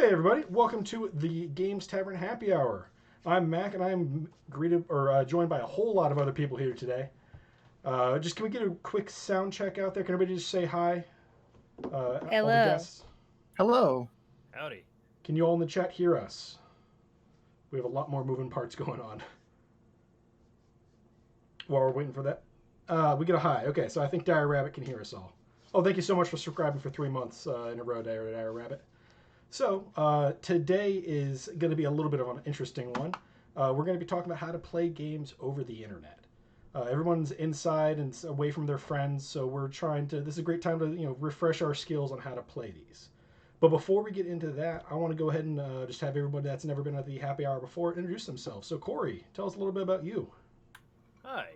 Hey everybody, welcome to the Games Tavern Happy Hour. I'm Mack, and I'm joined by a whole lot of other people here today. Just can we get a quick sound check out there? Can everybody just say hi? All the Hello. guests. Hello. Howdy. Can you all in the chat hear us? We have a lot more moving parts going on. While we're waiting for that, we get a hi. Okay, so I think Dire Rabbit can hear us all. Oh, thank you so much for subscribing for 3 months in a row, Dire Rabbit. So, today is going to be a little bit of an interesting one. We're going to be talking about how to play games over the internet. Everyone's inside and away from their friends, so we're trying to. This is a great time to refresh our skills on how to play these. But before we get into that, I want to go ahead and just have everybody that's never been at the happy hour before introduce themselves. So, Cory, tell us a little bit about you. Hi.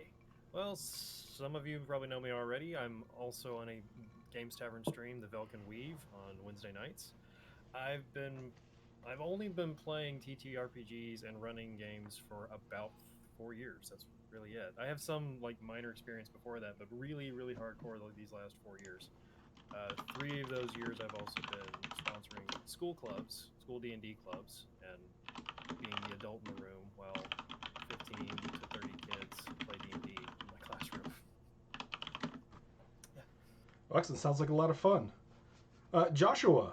Well, some of you probably know me already. I'm also on a Games Tavern stream, The Velkin Weave, on Wednesday nights. I've only been playing TTRPGs and running games for about 4 years. That's really it. I have some like minor experience before that, but really, really hardcore these last 4 years. 3 of those years, I've also been sponsoring school clubs, school D&D clubs, and being the adult in the room while 15 to 30 kids play D&D in my classroom. Yeah. Well, excellent. Sounds like a lot of fun. Joshua,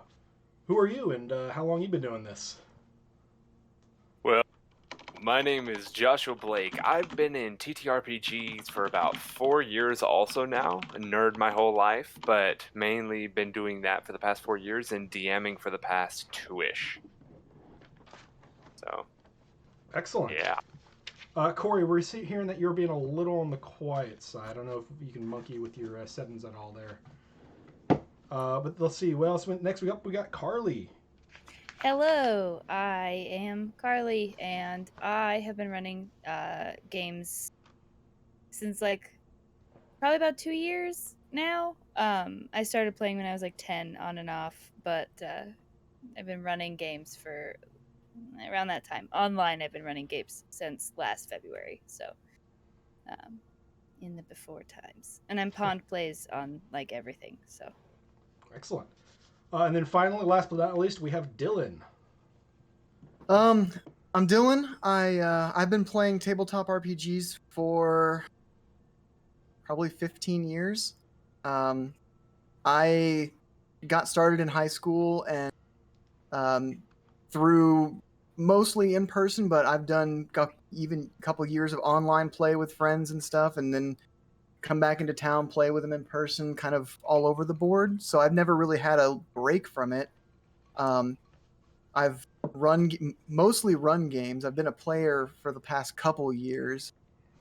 who are you, and how long you been doing this? Well, my name is Joshua Blake. I've been in TTRPGs for about 4 years also now, a nerd my whole life, but mainly been doing that for the past 4 years and DMing for the past two-ish. So, Excellent. yeah. Cory, we're hearing that you're being a little on the quiet side. I don't know if you can monkey with your settings at all there. But let's see. What else went next? We got Carly. Hello. I am Carly, and I have been running games since probably about 2 years now. I started playing when I was 10 on and off, but I've been running games for around that time. Online, I've been running games since last February, so in the before times. And I'm Pond Plays on everything, so. Excellent. And then finally, last but not least, we have Dillon. I'm Dillon. I've been playing tabletop RPGs for probably 15 years. I got started in high school and through mostly in person, but I've got even a couple years of online play with friends and stuff, and then come back into town, play with them in person, kind of all over the board. So I've never really had a break from it. I've mostly run games. I've been a player for the past couple years,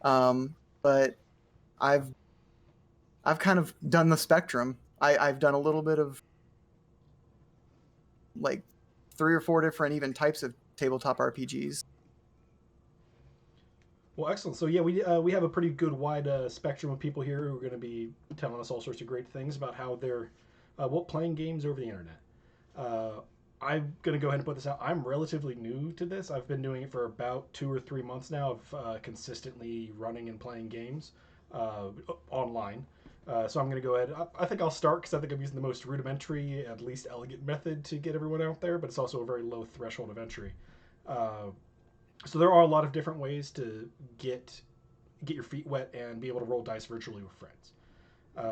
but I've kind of done the spectrum. I've done a little bit of like 3 or 4 different even types of tabletop RPGs. Well, excellent. So yeah, we have a pretty good wide spectrum of people here who are going to be telling us all sorts of great things about how they're playing games over the internet. Uh, I'm going to go ahead and put this out. I'm relatively new to this. I've been doing it for about 2 or 3 months now of consistently running and playing games online. So I'm going to go ahead. I think I'll start because I think I'm using the most rudimentary and least elegant method to get everyone out there, but it's also a very low threshold of entry. Uh, so there are a lot of different ways to get your feet wet and be able to roll dice virtually with friends.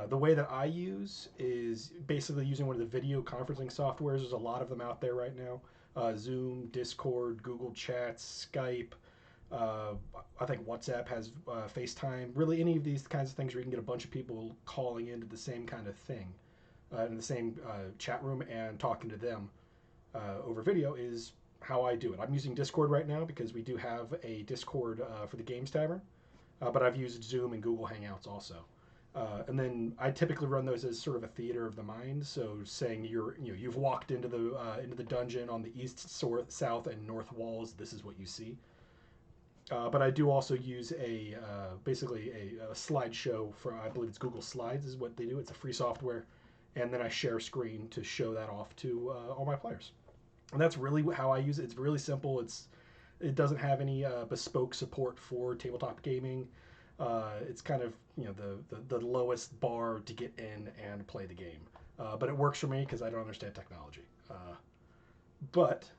The way that I use is basically using one of the video conferencing softwares. There's a lot of them out there right now. Zoom, Discord, Google Chats, Skype. Uh, I think WhatsApp has FaceTime. Really, any of these kinds of things where you can get a bunch of people calling into the same kind of thing, in the same chat room and talking to them over video is how I do it. I'm using Discord right now because we do have a Discord for the Games Tavern, but I've used Zoom and Google Hangouts also. And then I typically run those as sort of a theater of the mind. So saying you've walked into the dungeon on the east, south, and north walls. This is what you see. But I do also use basically a slideshow for, I believe it's Google Slides is what they do. It's a free software, and then I share screen to show that off to all my players. And that's really how I use it. It's really simple. It doesn't have any bespoke support for tabletop gaming. It's kind of the lowest bar to get in and play the game, but it works for me because I don't understand technology. But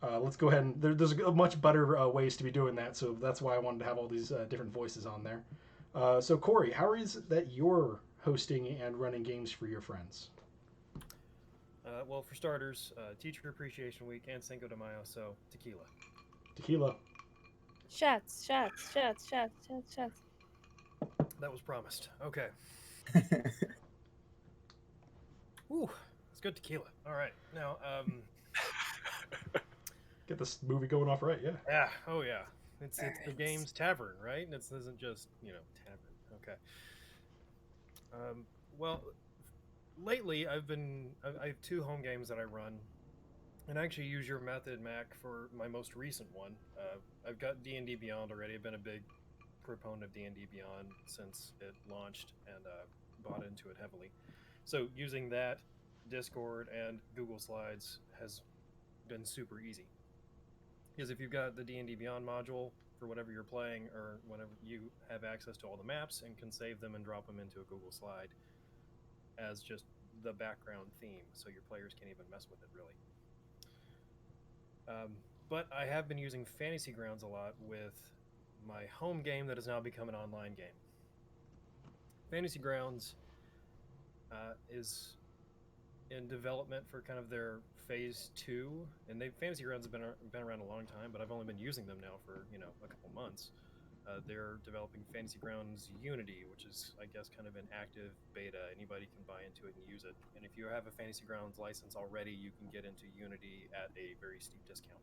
let's go ahead and there's much better ways to be doing that. So that's why I wanted to have all these different voices on there. So Cory, how is it that you're hosting and running games for your friends? Well, for starters, Teacher Appreciation Week and Cinco de Mayo, so tequila. Tequila. Shots, shots, shots, shots, shots, shots. That was promised. Okay. Ooh, it's good tequila. All right. Now, Get this movie going off right, yeah. yeah. Oh, yeah. It's the game's Tavern, right? It isn't just, Tavern. Okay. Well, lately I have 2 home games that I run, and I actually use your method, Mack, for my most recent one. I've got D&D Beyond already. I've been a big proponent of D&D Beyond since it launched, and bought into it heavily. So using that, Discord, and Google Slides has been super easy. Because if you've got the D&D Beyond module for whatever you're playing, or whenever you have access to all the maps and can save them and drop them into a Google Slide as just the background theme, so your players can't even mess with it, really. But I have been using Fantasy Grounds a lot with my home game that has now become an online game. Fantasy Grounds is in development for kind of their phase 2, and Fantasy Grounds have been around a long time, but I've only been using them now for a couple months. They're developing Fantasy Grounds Unity, which is, I guess, kind of an active beta. Anybody can buy into it and use it. And if you have a Fantasy Grounds license already, you can get into Unity at a very steep discount.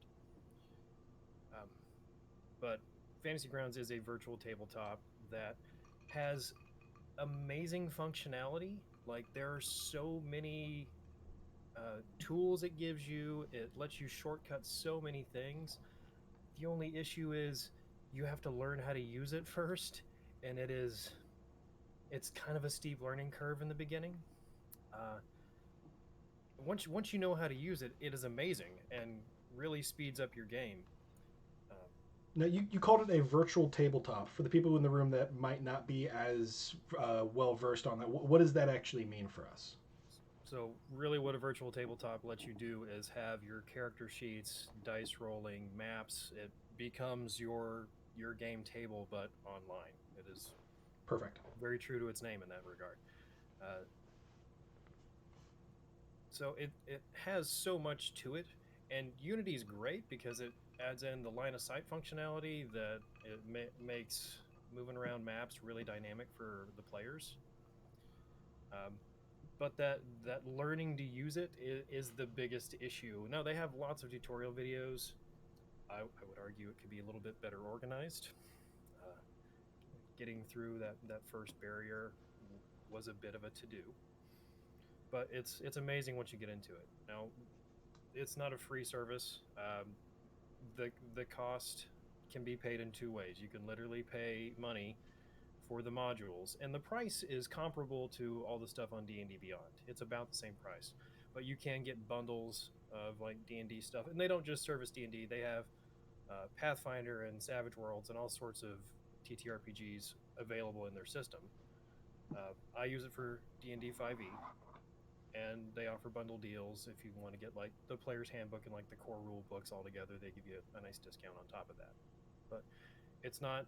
But Fantasy Grounds is a virtual tabletop that has amazing functionality. Like, there are so many tools it gives you. It lets you shortcut so many things. The only issue is you have to learn how to use it first, and it's kind of a steep learning curve in the beginning. Once you know how to use it, it is amazing and really speeds up your game. Now, you called it a virtual tabletop. For the people in the room that might not be as well versed on that, what does that actually mean for us? So really what a virtual tabletop lets you do is have your character sheets, dice rolling, maps. It becomes your game table, but online. It is perfect. Very true to its name in that regard. So it has so much to it, and Unity is great because it adds in the line of sight functionality that it makes moving around maps really dynamic for the players. But that learning to use it is the biggest issue. Now, they have lots of tutorial videos. I would argue it could be a little bit better organized. Getting through that first barrier was a bit of a to-do. But it's amazing once you get into it. Now, it's not a free service. The cost can be paid in 2 ways. You can literally pay money for the modules, and the price is comparable to all the stuff on D&D Beyond. It's about the same price, but you can get bundles of like D&D stuff, and they don't just service D&D. They have Pathfinder and Savage Worlds and all sorts of TTRPGs available in their system. I use it for D&D 5e, and they offer bundle deals. If you want to get like the player's handbook and like the core rule books all together, they give you a nice discount on top of that. But it's not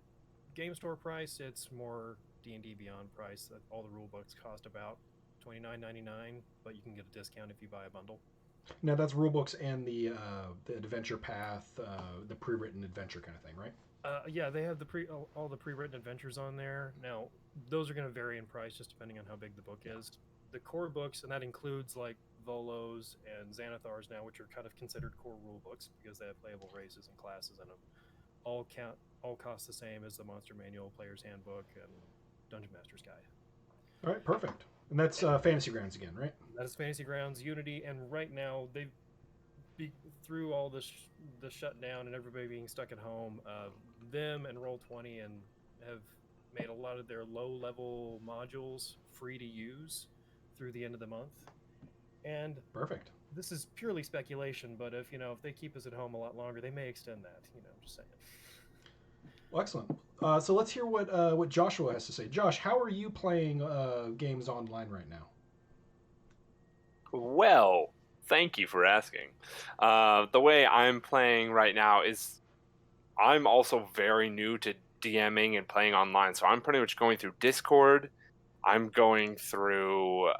game store price, it's more D&D Beyond price. That all the rule books cost about $29.99, but you can get a discount if you buy a bundle. Now that's rule books and the adventure path, the pre-written adventure kind of thing, right? Yeah, they have all the pre-written adventures on there. Now, those are going to vary in price just depending on how big the book is. The core books, and that includes like Volos and Xanathars now, which are kind of considered core rule books because they have playable races and classes in them. All cost the same as the Monster Manual, Player's Handbook, and Dungeon Master's Guide. All right, perfect. And that's Fantasy Grounds again, right? That is Fantasy Grounds, Unity, and right now they've through all the shutdown and everybody being stuck at home, them and Roll20 and have made a lot of their low-level modules free to use through the end of the month. And perfect. This is purely speculation, but if they keep us at home a lot longer, they may extend that. Just saying. Well, excellent. So let's hear what Joshua has to say. Josh, how are you playing games online right now? Well, Thank you for asking. The way I'm playing right now is I'm also very new to DMing and playing online, so I'm pretty much going through Discord. I'm going through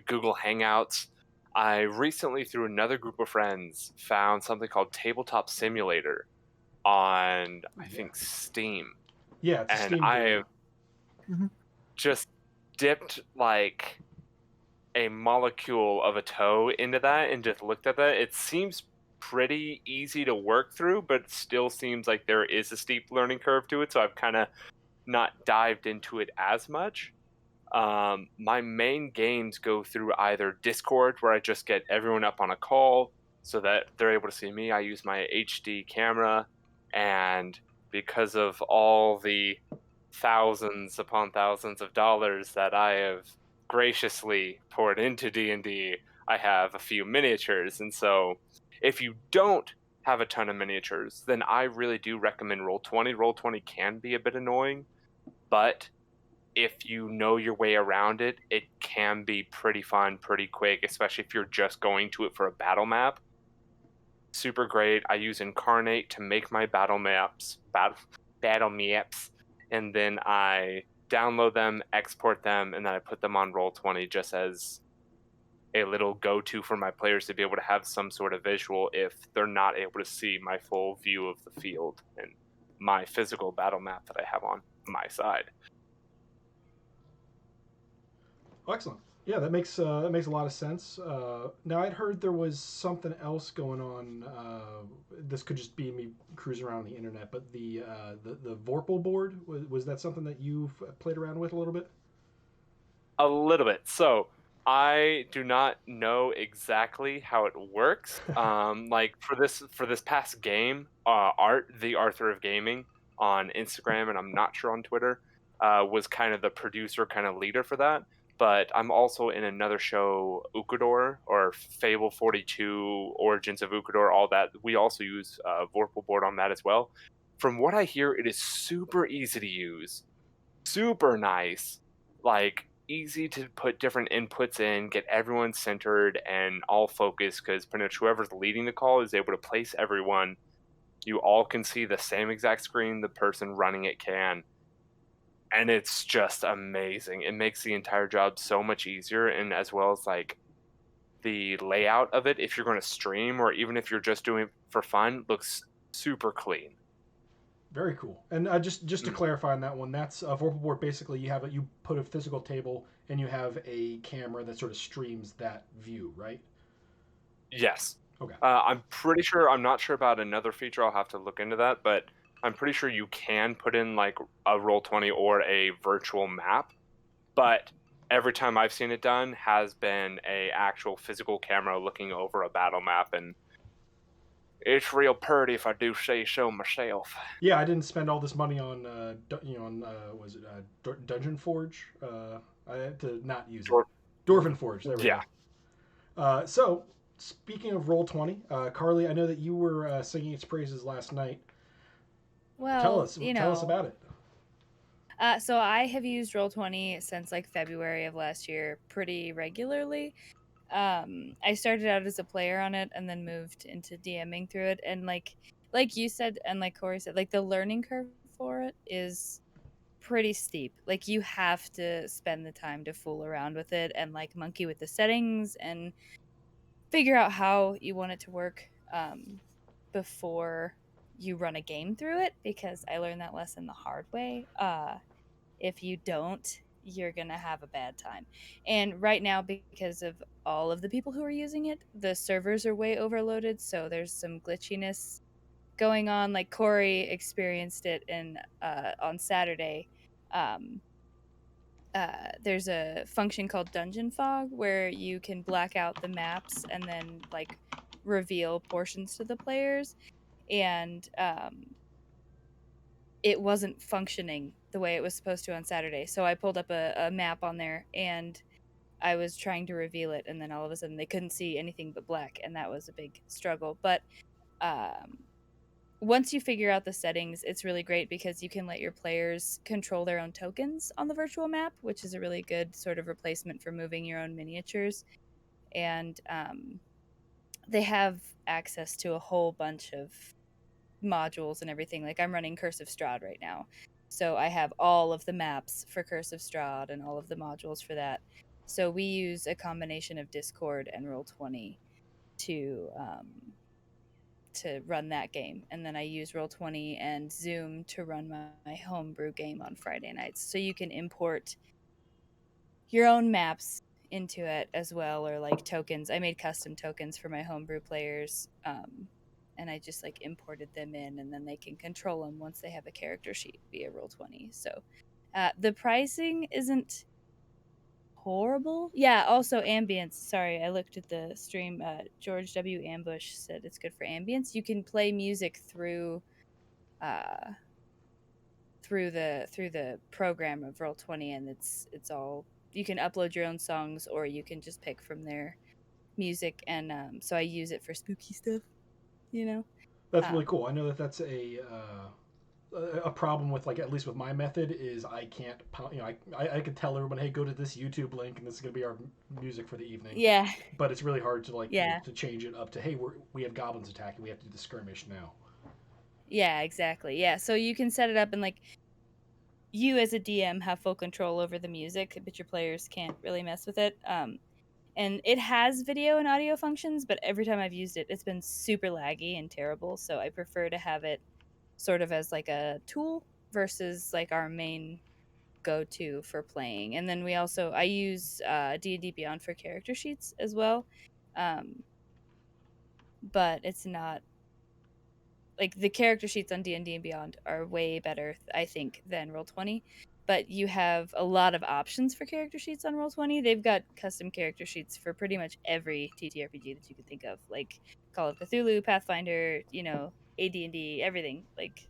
Google Hangouts. I recently, through another group of friends, found something called Tabletop Simulator on, I Yeah. think, Steam. Yeah, it's a And Steam game. I've just dipped like a molecule of a toe into that and just looked at that. It seems pretty easy to work through, but it still seems like there is a steep learning curve to it. So I've kind of not dived into it as much. My main games go through either Discord, where I just get everyone up on a call so that they're able to see me. I use my HD camera, and because of all the thousands upon thousands of dollars that I have graciously poured into D&D, I have a few miniatures. And so if you don't have a ton of miniatures, then I really do recommend Roll20. Roll20 can be a bit annoying, but if you know your way around it, it can be pretty fun, pretty quick, especially if you're just going to it for a battle map. Super great. I use Incarnate to make my battle maps, and then I download them, export them, and then I put them on Roll20 just as a little go-to for my players to be able to have some sort of visual if they're not able to see my full view of the field and my physical battle map that I have on my side. Oh, excellent. Yeah, that makes a lot of sense. Now I'd heard there was something else going on. This could just be me cruising around the internet, but the Vorpal board was that something that you've played around with a little bit? A little bit. So I do not know exactly how it works. Like for this past game, Art, the Arthur of Gaming on Instagram, and I'm not sure on Twitter, was kind of the producer, kind of leader for that. But I'm also in another show, Ukador, or Fable 42, Origins of Ukador, all that. We also use Vorpal board on that as well. From what I hear, it is super easy to use, super nice, like easy to put different inputs in, get everyone centered and all focused, because pretty much whoever's leading the call is able to place everyone. You all can see the same exact screen the person running it can, and it's just amazing. It makes the entire job so much easier, and as well as like the layout of it, if you're going to stream or even if you're just doing it for fun, looks super clean. Very cool. And just to clarify on that one, that's a Vorpal board. Basically, you put a physical table and you have a camera that sort of streams that view, right? Yes. Okay. I'm pretty sure. I'm not sure about another feature. I'll have to look into that, but I'm pretty sure you can put in like a Roll20 or a virtual map. But every time I've seen it done has been a actual physical camera looking over a battle map, and it's real pretty if I do say so myself. Yeah, I didn't spend all this money on was it Dungeon Forge? I had to not use it. Dor- Dwarven Forge. There we Yeah. go. So speaking of Roll20, Carly, I know that you were singing its praises last night. Well, Tell us about it. So I have used Roll20 since like February of last year pretty regularly. I started out as a player on it and then moved into DMing through it, and like you said and like Cory said, like the learning curve for it is pretty steep. Like you have to spend the time to fool around with it and like monkey with the settings and figure out how you want it to work before you run a game through it, because I learned that lesson the hard way. If you don't, you're gonna have a bad time. And right now, because of all of the people who are using it, the servers are way overloaded, so there's some glitchiness going on. Like Cory experienced it in on Saturday. Um, there's a function called Dungeon Fog where you can black out the maps and then like reveal portions to the players, and it wasn't functioning the way it was supposed to on Saturday. So I pulled up a map on there and I was trying to reveal it, and then all of a sudden they couldn't see anything but black, and that was a big struggle. But um, once you figure out the settings, it's really great because you can let your players control their own tokens on the virtual map, which is a really good sort of replacement for moving your own miniatures. And they have access to a whole bunch of modules and everything. Like I'm running Curse of Strahd right now, so I have all of the maps for Curse of Strahd and all of the modules for that. So we use a combination of Discord and Roll20 to run that game, and then I use Roll20 and Zoom to run my homebrew game on Friday nights. So you can import your own maps into it as well, or like tokens. I made custom tokens for my homebrew players, and I just like imported them in, and then they can control them once they have a character sheet via Roll20. So the pricing isn't horrible. Yeah, also ambience. Sorry, I looked at the stream. George W. Ambush said it's good for ambience. You can play music through the program of Roll20, and it's all, you can upload your own songs or you can just pick from their music, and so I use it for spooky stuff, you know. That's really cool. I know that that's a problem with, like, at least with my method is I can't, you know, I could tell everyone, hey, go to this YouTube link and this is gonna be our music for the evening. Yeah. But it's really hard to, like, you know, Yeah. to change it up to, hey, we have goblins attacking, we have to do the skirmish now. Yeah, exactly. Yeah, so you can set it up, and like you as a DM have full control over the music, but your players can't really mess with it. And it has video and audio functions, but every time I've used it, it's been super laggy and terrible. So I prefer to have it sort of as like a tool versus like our main go-to for playing. And then I use D&D Beyond for character sheets as well, but it's not like the character sheets on D&D and Beyond are way better, I think, than Roll20. But you have a lot of options for character sheets on Roll20. They've got custom character sheets for pretty much every TTRPG that you can think of, like Call of Cthulhu, Pathfinder, you know, AD&D, everything. Like,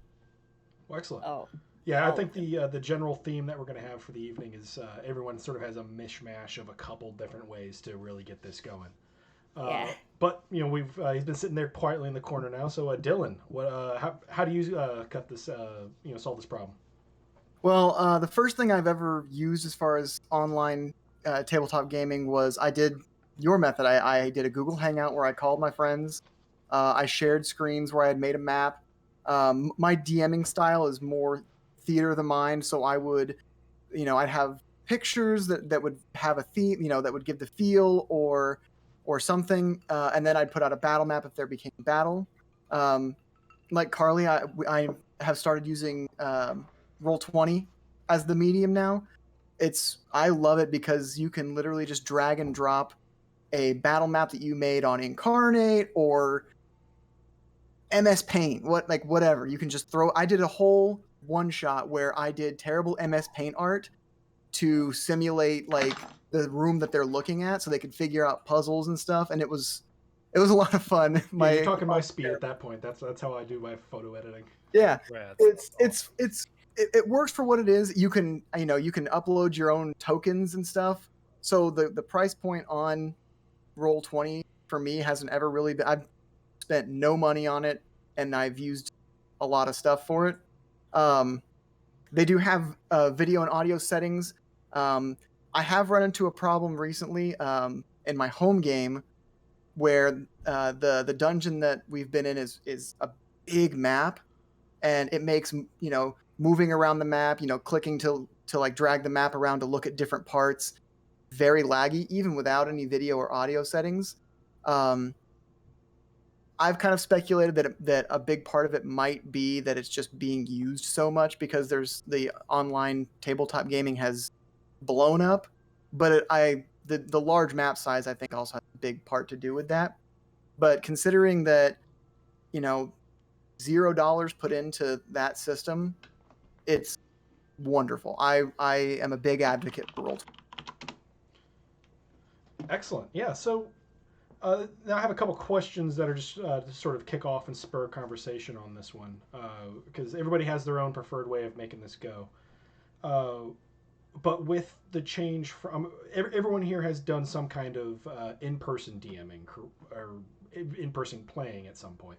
Well, excellent. oh, Yeah, I all think of it. the general theme that we're going to have for the evening is everyone sort of has a mishmash of a couple different ways to really get this going. Yeah. But you know, he's been sitting there quietly in the corner now. So Dillon, what how do you cut this you know, solve this problem? Well, the first thing I've ever used as far as online tabletop gaming was I did your method. I did a Google Hangout where I called my friends. I shared screens where I had made a map. My DMing style is more theater of the mind, so I would, you know, I'd have pictures that would have a theme, you know, that would give the feel or something, and then I'd put out a battle map if there became a battle. Um, like Carly, I have started using Roll20 as the medium now. I love it because you can literally just drag and drop a battle map that you made on Incarnate or MS Paint, whatever. You can just throw. I did a whole one shot where I did terrible MS Paint art to simulate like the room that they're looking at, so they could figure out puzzles and stuff, and it was a lot of fun. Yeah, you're talking my speed at that point. That's how I do my photo editing. Yeah, Rats. it works for what it is. You can upload your own tokens and stuff. So the price point on Roll20 for me hasn't ever really been. I've spent no money on it, and I've used a lot of stuff for it. They do have video and audio settings. I have run into a problem recently in my home game where the dungeon that we've been in is a big map, and it makes, you know, moving around the map, you know, clicking to like drag the map around to look at different parts, very laggy even without any video or audio settings. I've kind of speculated that a big part of it might be that it's just being used so much because there's the online tabletop gaming has blown up, but the large map size I think also has a big part to do with that. But considering that, you know, $0 put into that system, it's wonderful. I am a big advocate for Roll20. Excellent. Yeah. So now I have a couple questions that are just to sort of kick off and spur conversation on this one, because everybody has their own preferred way of making this go. But with the change from everyone here has done some kind of in-person DMing or in-person playing at some point.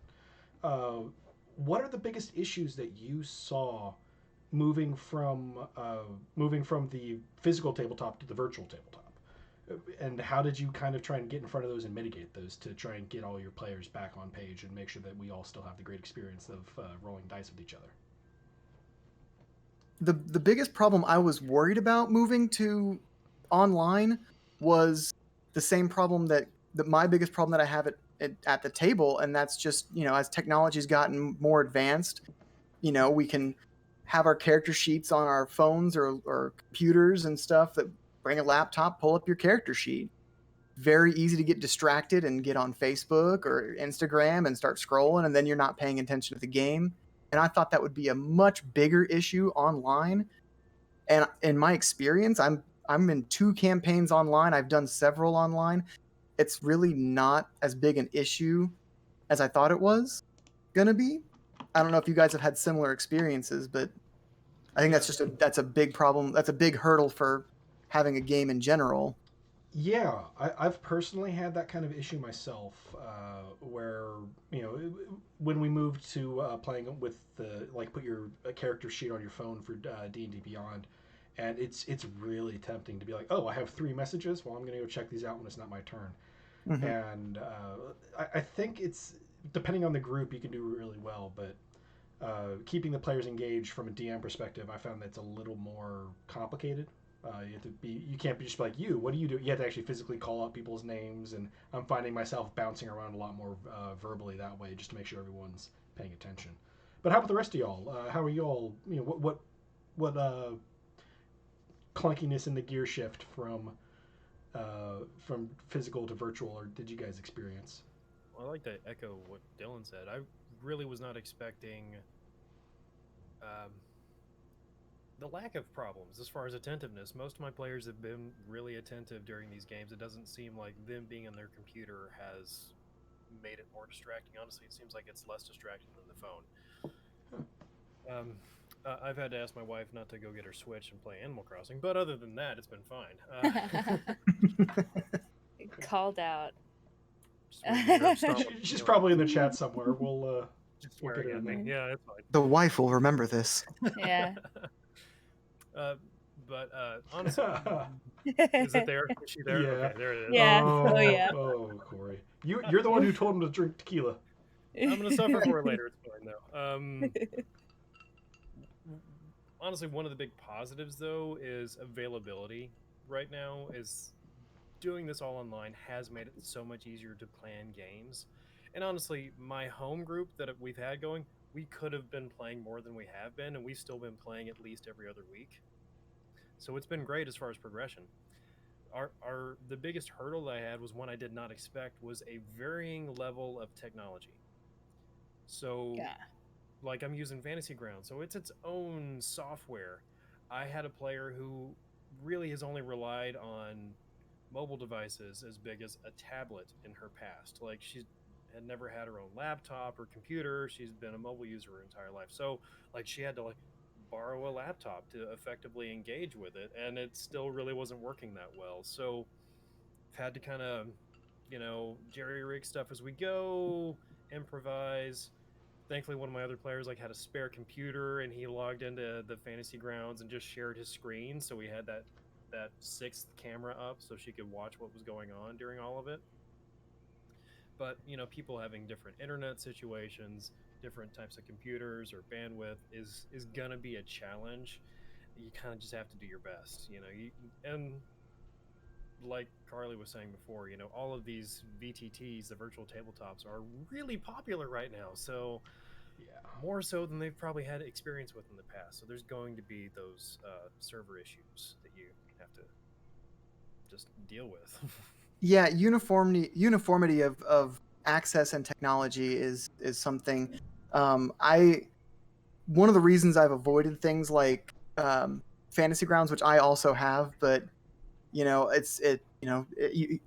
What are the biggest issues that you saw moving from the physical tabletop to the virtual tabletop? And how did you kind of try and get in front of those and mitigate those to try and get all your players back on page and make sure that we all still have the great experience of rolling dice with each other? The biggest problem I was worried about moving to online was the same problem that my biggest problem that I have at the table, and that's just, as technology's gotten more advanced, we can have our character sheets on our phones or computers and stuff. That bring a laptop, pull up your character sheet. Very easy to get distracted and get on Facebook or Instagram and start scrolling, and then you're not paying attention to the game. And I thought that would be a much bigger issue online. And in my experience, I'm in 2 campaigns online. I've done several online. It's really not as big an issue as I thought it was gonna be. I don't know if you guys have had similar experiences, but I think that's a big problem. That's a big hurdle for having a game in general. Yeah, I've personally had that kind of issue myself, where when we moved to playing with the like put your character sheet on your phone for D&D Beyond, and it's really tempting to be like, oh, I have 3 messages. Well, I'm gonna go check these out when it's not my turn. Mm-hmm. And I think it's depending on the group, you can do really well, but keeping the players engaged from a DM perspective, I found that's a little more complicated. You have to be. You can't be just like you. What do you do? You have to actually physically call out people's names, and I'm finding myself bouncing around a lot more verbally that way, just to make sure everyone's paying attention. But how about the rest of y'all? How are y'all? What clunkiness in the gear shift from physical to virtual, or did you guys experience? Well, I like to echo what Dillon said. I really was not expecting um, the lack of problems as far as attentiveness. Most of my players have been really attentive during these games. It doesn't seem like them being on their computer has made it more distracting. Honestly, it seems like it's less distracting than the phone. I've had to ask my wife not to go get her Switch and play Animal Crossing, but other than that, it's been fine. Called out. She's probably in the chat somewhere. We'll just swearing at me. Yeah, that's fine. The wife will remember this. Yeah. But honestly, is it there? Is she there? Yeah. Okay, there it is. Yeah. Oh, yeah. Oh, Cory, you're the one who told him to drink tequila. I'm gonna suffer for it later. It's fine though. Honestly, one of the big positives though is availability. Right now, is doing this all online has made it so much easier to plan games. And honestly, my home group that we've had going, we could have been playing more than we have been, and we've still been playing at least every other week. So it's been great as far as progression. The biggest hurdle that I had was one I did not expect was a varying level of technology. So, like I'm using Fantasy Ground, so it's its own software. I had a player who really has only relied on mobile devices as big as a tablet in her past. Like she had never had her own laptop or computer. She's been a mobile user her entire life. So like she had to like borrow a laptop to effectively engage with it, and it still really wasn't working that well. So I've had to kind of, jerry rig stuff as we go, improvise. Thankfully, one of my other players like had a spare computer, and he logged into the Fantasy Grounds and just shared his screen, so we had that 6th camera up so she could watch what was going on during all of it. But people having different internet situations, different types of computers or bandwidth is gonna be a challenge. You kind of just have to do your best, and like Carly was saying before, all of these VTTs, the virtual tabletops, are really popular right now. So more so than they've probably had experience with in the past. So there's going to be those server issues that you have to just deal with. Yeah, uniformity of access and technology is something. One of the reasons I've avoided things like Fantasy Grounds, which I also have, but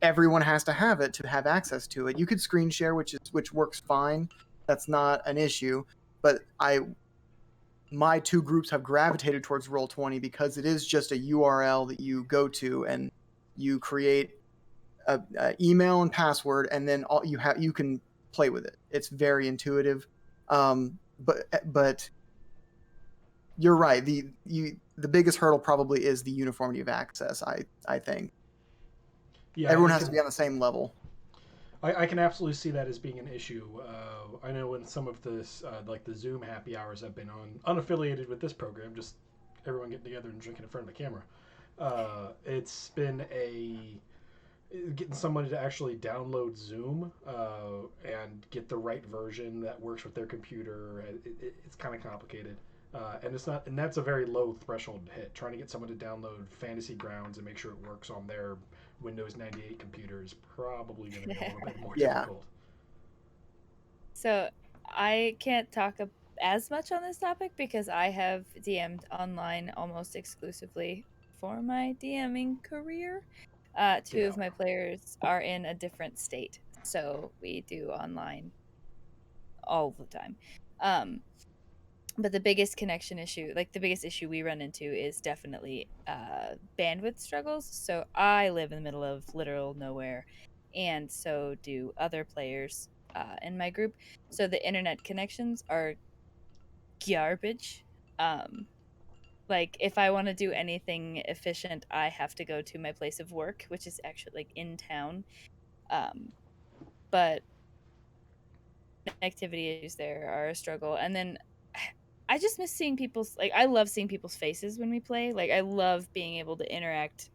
everyone has to have it to have access to it. You could screen share, which works fine. That's not an issue. But my 2 groups have gravitated towards Roll20 because it is just a URL that you go to and you create a email and password, and then you can play with it. It's very intuitive. But you're right. The biggest hurdle probably is the uniformity of access. I think. Yeah, Everyone I has to can, be on the same level. I can absolutely see that as being an issue. I know in some of this, like the Zoom happy hours I've been on, unaffiliated with this program, just everyone getting together and drinking in front of the camera. It's been a getting somebody to actually download Zoom and get the right version that works with their computer. It's kind of complicated, and it's not. And that's a very low threshold to hit. Trying to get someone to download Fantasy Grounds and make sure it works on their Windows 98 computer is probably going to be a little bit more Yeah. difficult. So I can't talk as much on this topic because I have DM'd online almost exclusively for my DMing career. Two of Yeah. my players are in a different state, so we do online all the time. But the biggest connection issue, like the biggest issue we run into, is definitely bandwidth struggles. So I live in the middle of literal nowhere, and so do other players in my group. So the internet connections are garbage. Um, like if I want to do anything efficient, I have to go to my place of work, which is actually like in town. But activity issues there are a struggle. And then I just miss seeing people's, like, I love seeing people's faces when we play. Like I love being able to interact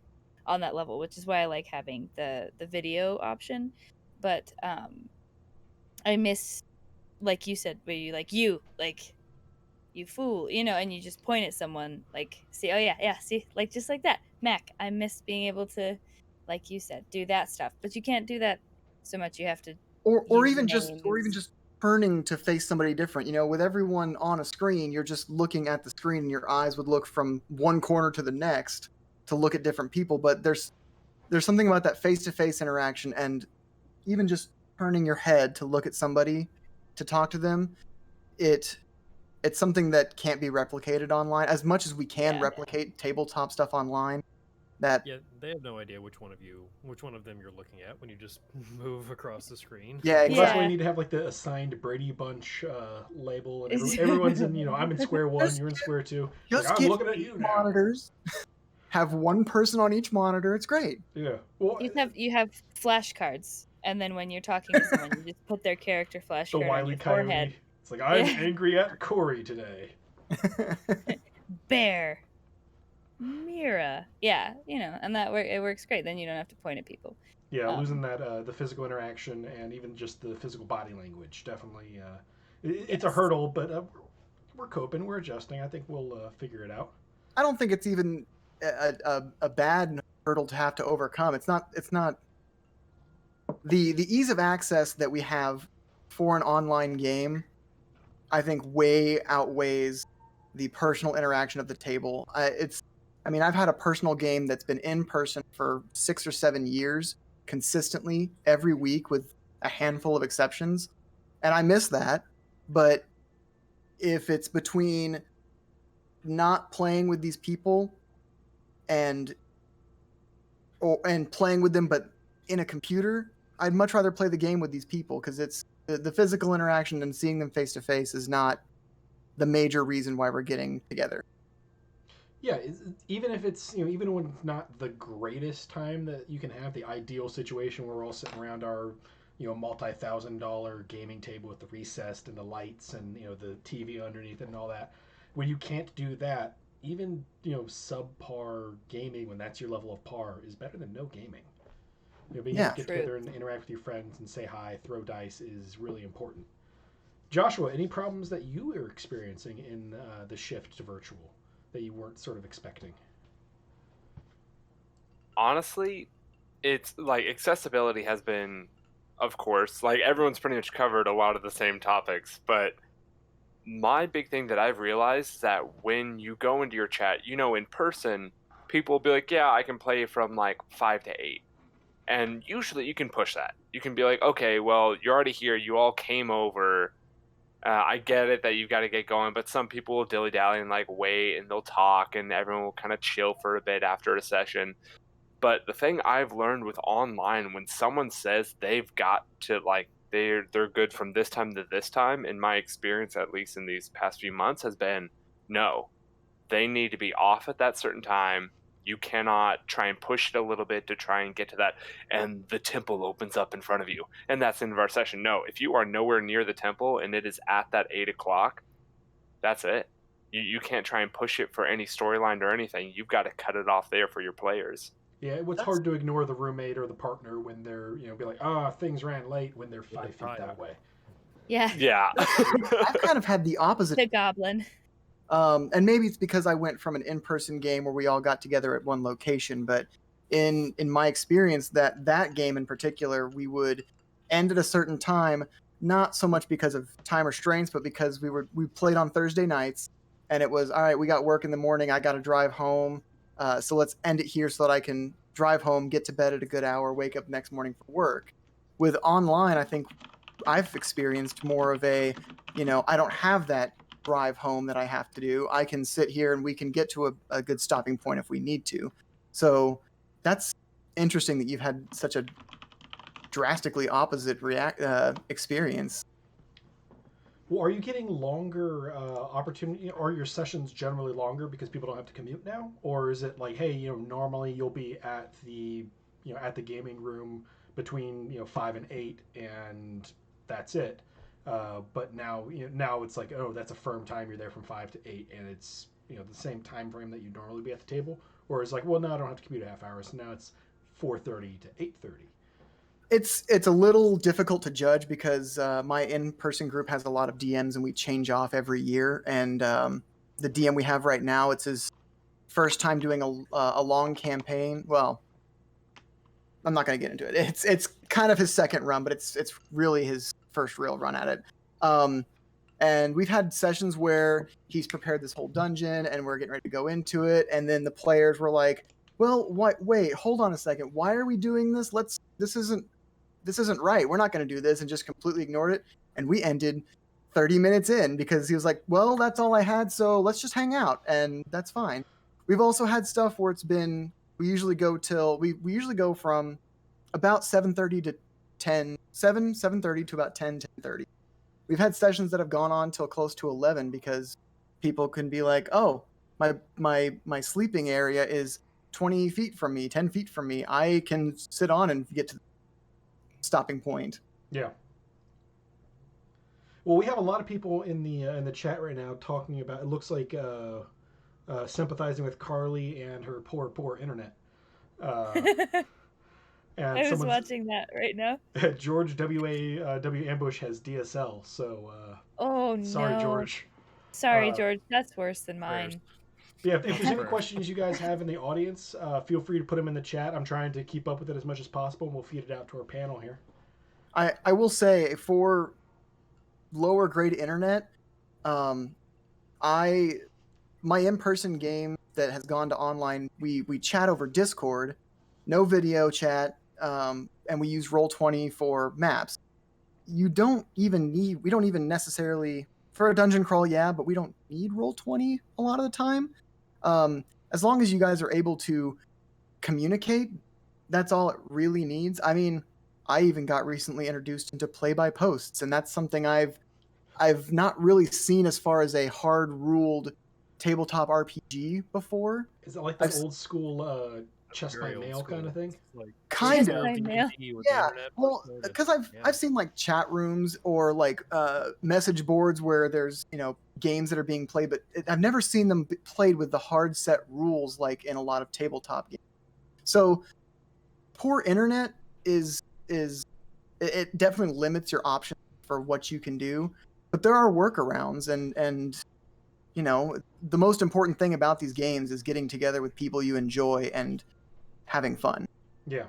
on that level, which is why I like having the video option. But I miss, like you said, where you like you fool, and you just point at someone, like, see, oh yeah, see, like just like that. Mac, I miss being able to, like you said, do that stuff. But you can't do that so much. You have to Or use even names. just turning to face somebody different. With everyone on a screen, you're just looking at the screen, and your eyes would look from one corner to the next to look at different people. But there's something about that face-to-face interaction, and even just turning your head to look at somebody, to talk to them. It's something that can't be replicated online. As much as we can Yeah. replicate tabletop stuff online, that Yeah, they have no idea which one of them you're looking at when you just move across the screen. Yeah, Well, that's why you Yeah. need to have like the assigned Brady Bunch label, and everyone's in. I'm in square one, Just you're in square two. Like just I'm get looking at 8 you now. monitors. Have one person on each monitor. It's great. Yeah. Well, You have flashcards, and then when you're talking to someone, you just put their character the flashcard on Wile E. your forehead. Coyote. It's like I'm Yeah. angry at Cory today. Bear. Mira. Yeah, and it works great. Then you don't have to point at people. Yeah, losing Um, that the physical interaction and even just the physical body language definitely. It's a yes. hurdle, but we're coping, we're adjusting. I think we'll figure it out. I don't think it's even a bad hurdle to have to overcome. It's not. The ease of access that we have for an online game, I think, way outweighs the personal interaction of the table. I've had a personal game that's been in person for 6 or 7 years consistently every week with a handful of exceptions, and I miss that. But if it's between not playing with these people and and playing with them, but in a computer, I'd much rather play the game with these people, because it's the physical interaction and seeing them face to face is not the major reason why we're getting together. Yeah, even if it's even when it's not the greatest time that you can have, the ideal situation where we're all sitting around our multi-$1,000 gaming table with the recessed and the lights and the TV underneath it and all that. When you can't do that, even subpar gaming, when that's your level of par, is better than no gaming. Being able Yeah. to get True. together and interact with your friends and say hi, throw dice is really important. Joshua, any problems that you are experiencing in the shift to virtual that you weren't sort of expecting? Honestly, it's like accessibility has been, of course, like everyone's pretty much covered a lot of the same topics, but my big thing that I've realized is that when you go into your chat, in person, people will be like, yeah, I can play from like 5 to 8. And usually you can push that. You can be like, okay, well, you're already here. You all came over. I get it that you've got to get going, but some people will dilly dally and like wait and they'll talk and everyone will kind of chill for a bit after a session. But the thing I've learned with online, when someone says they've got to like they're good from this time to this time, in my experience, at least in these past few months, has been no. They need to be off at that certain time. You cannot try and push it a little bit to try and get to that, and the temple opens up in front of you, and that's the end of our session. No, if you are nowhere near the temple and it is at that 8 o'clock, that's it. You can't try and push it for any storyline or anything. You've got to cut it off there for your players. Yeah, it's That's- hard to ignore the roommate or the partner when they're, be like, things ran late when they're 5 feet that way. Yeah. Yeah. I've kind of had the opposite. The goblin. And maybe it's because I went from an in-person game where we all got together at one location, but in my experience, that game in particular, we would end at a certain time, not so much because of time restraints, but because we played on Thursday nights, and it was all right. We got work in the morning. I got to drive home, so let's end it here so that I can drive home, get to bed at a good hour, wake up next morning for work. With online, I think I've experienced more of a, I don't have that drive home that I have to do. I can sit here and we can get to a good stopping point if we need to. So that's interesting that you've had such a drastically opposite experience. Well, are you getting longer opportunity? Are your sessions generally longer because people don't have to commute now, or is it like, hey, normally you'll be at the gaming room between 5 and 8, and that's it. But now it's like, oh, that's a firm time. You're there from 5 to 8, and it's the same time frame that you'd normally be at the table. Or it's like, well, no, I don't have to commute a half hour, so now it's 4:30 to 8:30. It's a little difficult to judge because my in-person group has a lot of DMs and we change off every year. And the DM we have right now, it's his first time doing a long campaign. Well, I'm not going to get into it. It's kind of his second run, but it's really his first real run at it. And we've had sessions where he's prepared this whole dungeon and we're getting ready to go into it, and then the players were like, "Well, wait, hold on a second. Why are we doing this? This isn't right. We're not going to do this," and just completely ignored it. And we ended 30 minutes in because he was like, "Well, that's all I had, so let's just hang out," and that's fine. We've also had stuff where we usually go from about 7:30 to 7:30 to about 10:30. We've had sessions that have gone on till close to 11 because people can be like, "Oh, my sleeping area is 20 feet from me, 10 feet from me. I can sit on and get to the stopping point." Yeah. Well, we have a lot of people in the chat right now talking about. It looks like sympathizing with Carly and her poor internet. And I was watching that right now. George W Ambush has DSL, so Oh sorry, no. George. Sorry, George. That's worse than mine. Yeah, if there's any questions you guys have in the audience, feel free to put them in the chat. I'm trying to keep up with it as much as possible, and we'll feed it out to our panel here. I will say, for lower grade internet, my in-person game that has gone to online, we chat over Discord, no video chat, and we use Roll20 for maps. We don't even necessarily, for a dungeon crawl, yeah, but we don't need Roll20 a lot of the time. As long as you guys are able to communicate, that's all it really needs. I mean, I even got recently introduced into play-by-posts, and that's something I've not really seen as far as a hard-ruled tabletop RPG before. Is it like the old school chest by mail kind of thing? Like, Kind of. Yeah, well, because I've seen like chat rooms or like message boards where there's games that are being played, but I've never seen them played with the hard set rules like in a lot of tabletop games. So poor internet it definitely limits your options for what you can do, but there are workarounds, and the most important thing about these games is getting together with people you enjoy and having fun. Yeah.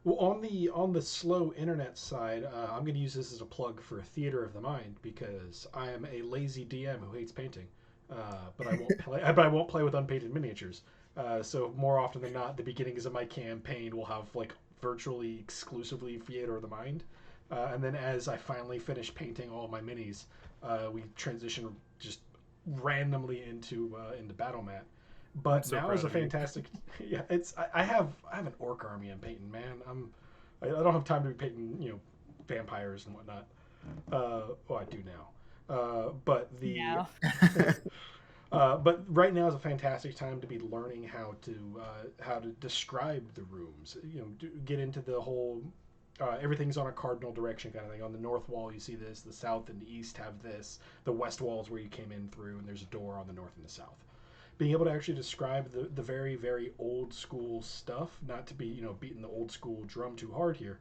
Well, on the slow internet side, I'm going to use this as a plug for Theater of the Mind because I am a lazy DM who hates painting, but I won't play. But I won't play with unpainted miniatures. So more often than not, the beginnings of my campaign will have like virtually exclusively Theater of the Mind, and then as I finally finish painting all my minis, we transition just randomly into Battle Mat. But now is a fantastic. Yeah, I have an orc army I'm painting, man. I don't have time to be painting vampires and whatnot. I do now. But the But right now is a fantastic time to be learning how to describe the rooms. Get into the whole everything's on a cardinal direction kind of thing. On the north wall, you see this. The south and the east have this. The west wall is where you came in through, and there's a door on the north and the south. Being able to actually describe the very very old school stuff, not to be beating the old school drum too hard here,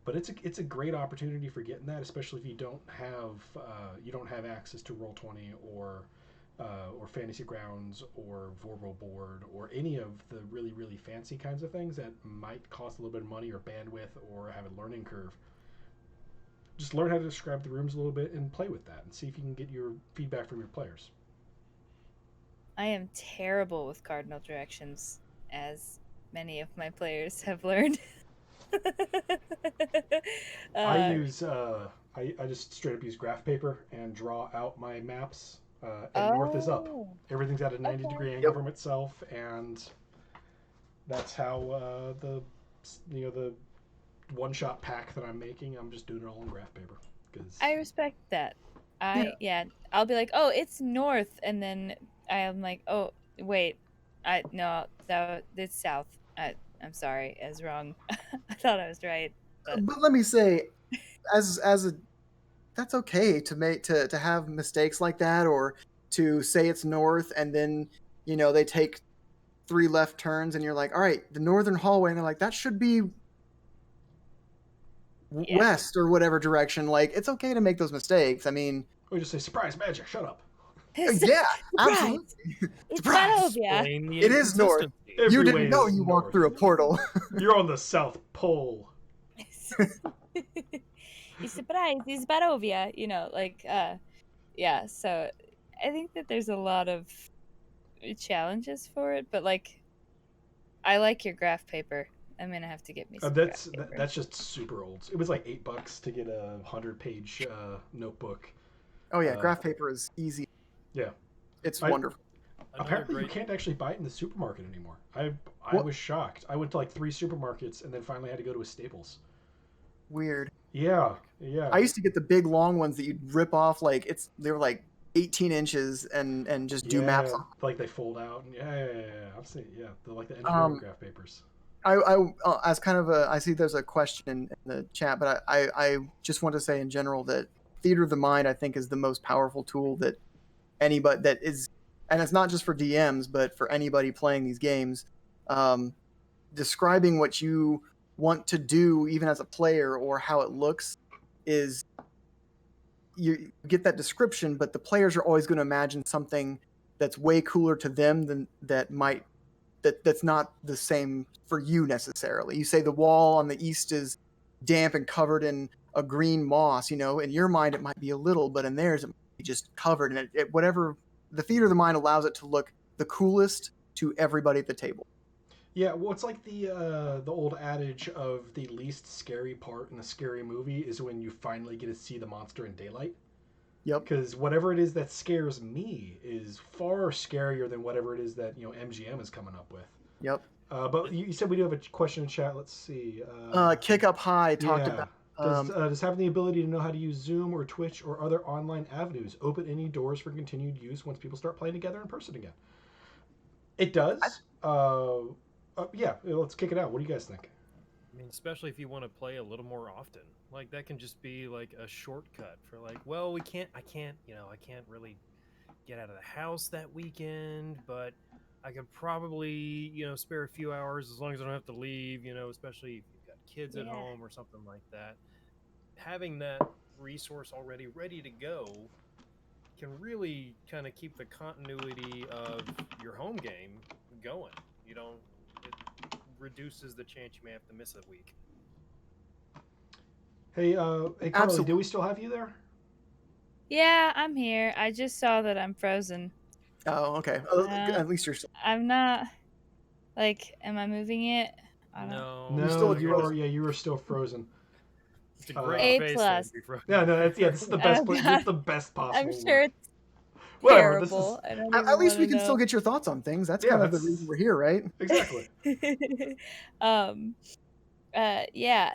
but it's a great opportunity for getting that, especially if you don't have access to Roll20 or Fantasy Grounds or Vorpal Board or any of the really really fancy kinds of things that might cost a little bit of money or bandwidth or have a learning curve. Just learn how to describe the rooms a little bit and play with that and see if you can get your feedback from your players. I am terrible with cardinal directions, as many of my players have learned. I just straight up use graph paper and draw out my maps. And north is up. Everything's at a 90-degree angle from itself, and that's how the one-shot pack that I'm making. I'm just doing it all in graph paper. I respect that. I'll be like, oh, it's north, and then I'm like, oh, wait, it's south. I'm sorry, I was wrong. I thought I was right. But let me say, that's okay to have mistakes like that, or to say it's north and then they take 3 left turns and you're like, all right, the northern hallway, and they're like, that should be west or whatever direction. Like, it's okay to make those mistakes. I mean, or just say surprise magic. Shut up. Yeah, absolutely. It's Battlefield. It is north. You didn't know you walked through a portal. You're on the South Pole. He's surprised. He's Barovia. So I think that there's a lot of challenges for it, but I like your graph paper. I'm gonna have to get me some that's graph paper. That's just super old. It was like $8 to get a 100-page notebook. Oh yeah, graph paper is easy. Yeah, it's wonderful. Apparently, you can't actually buy it in the supermarket anymore. I was shocked. I went to 3 supermarkets and then finally had to go to a Staples. Weird. Yeah. I used to get the big long ones that you'd rip off. They were 18 inches and just do maps on. Like they fold out. Yeah. I've seen it. Yeah, the engineering graph papers. As kind of I see there's a question in the chat, but I just want to say in general that theater of the mind, I think, is the most powerful tool that anybody that is, and it's not just for DMs, but for anybody playing these games. Describing what you want to do, even as a player, or how it looks, is you get that description, but the players are always going to imagine something that's way cooler to them than that's not the same for you necessarily. You say the wall on the east is damp and covered in a green moss, in your mind it might be a little, but in theirs it might be just covered, and whatever the theater of the mind allows it to look the coolest to everybody at the table. Yeah, well, it's like the old adage of the least scary part in a scary movie is when you finally get to see the monster in daylight. Yep. Because whatever it is that scares me is far scarier than whatever it is that MGM is coming up with. Yep. But you said we do have a question in chat. Let's see. Kick Up High talked about. Does having the ability to know how to use Zoom or Twitch or other online avenues open any doors for continued use once people start playing together in person again? It does. Yeah, let's kick it out. What do you guys think? I mean, especially if you want to play a little more often, that can just be a shortcut for I can't really get out of the house that weekend, but I could probably spare a few hours as long as I don't have to leave, especially if you've got kids at home or something like that. Having that resource already ready to go can really kind of keep the continuity of your home game going. It reduces the chance you may have to miss a week. Hey, Carly, do we still have you there? Yeah, I'm here. I just saw that I'm frozen. Oh, okay. At least you're still... I'm not... am I moving it? No, you were still frozen. It's a great A+. This is the best place. It's the best possible. I'm sure it's whatever. terrible. At least we can still get your thoughts on things. That's kind of the reason we're here, right? Exactly.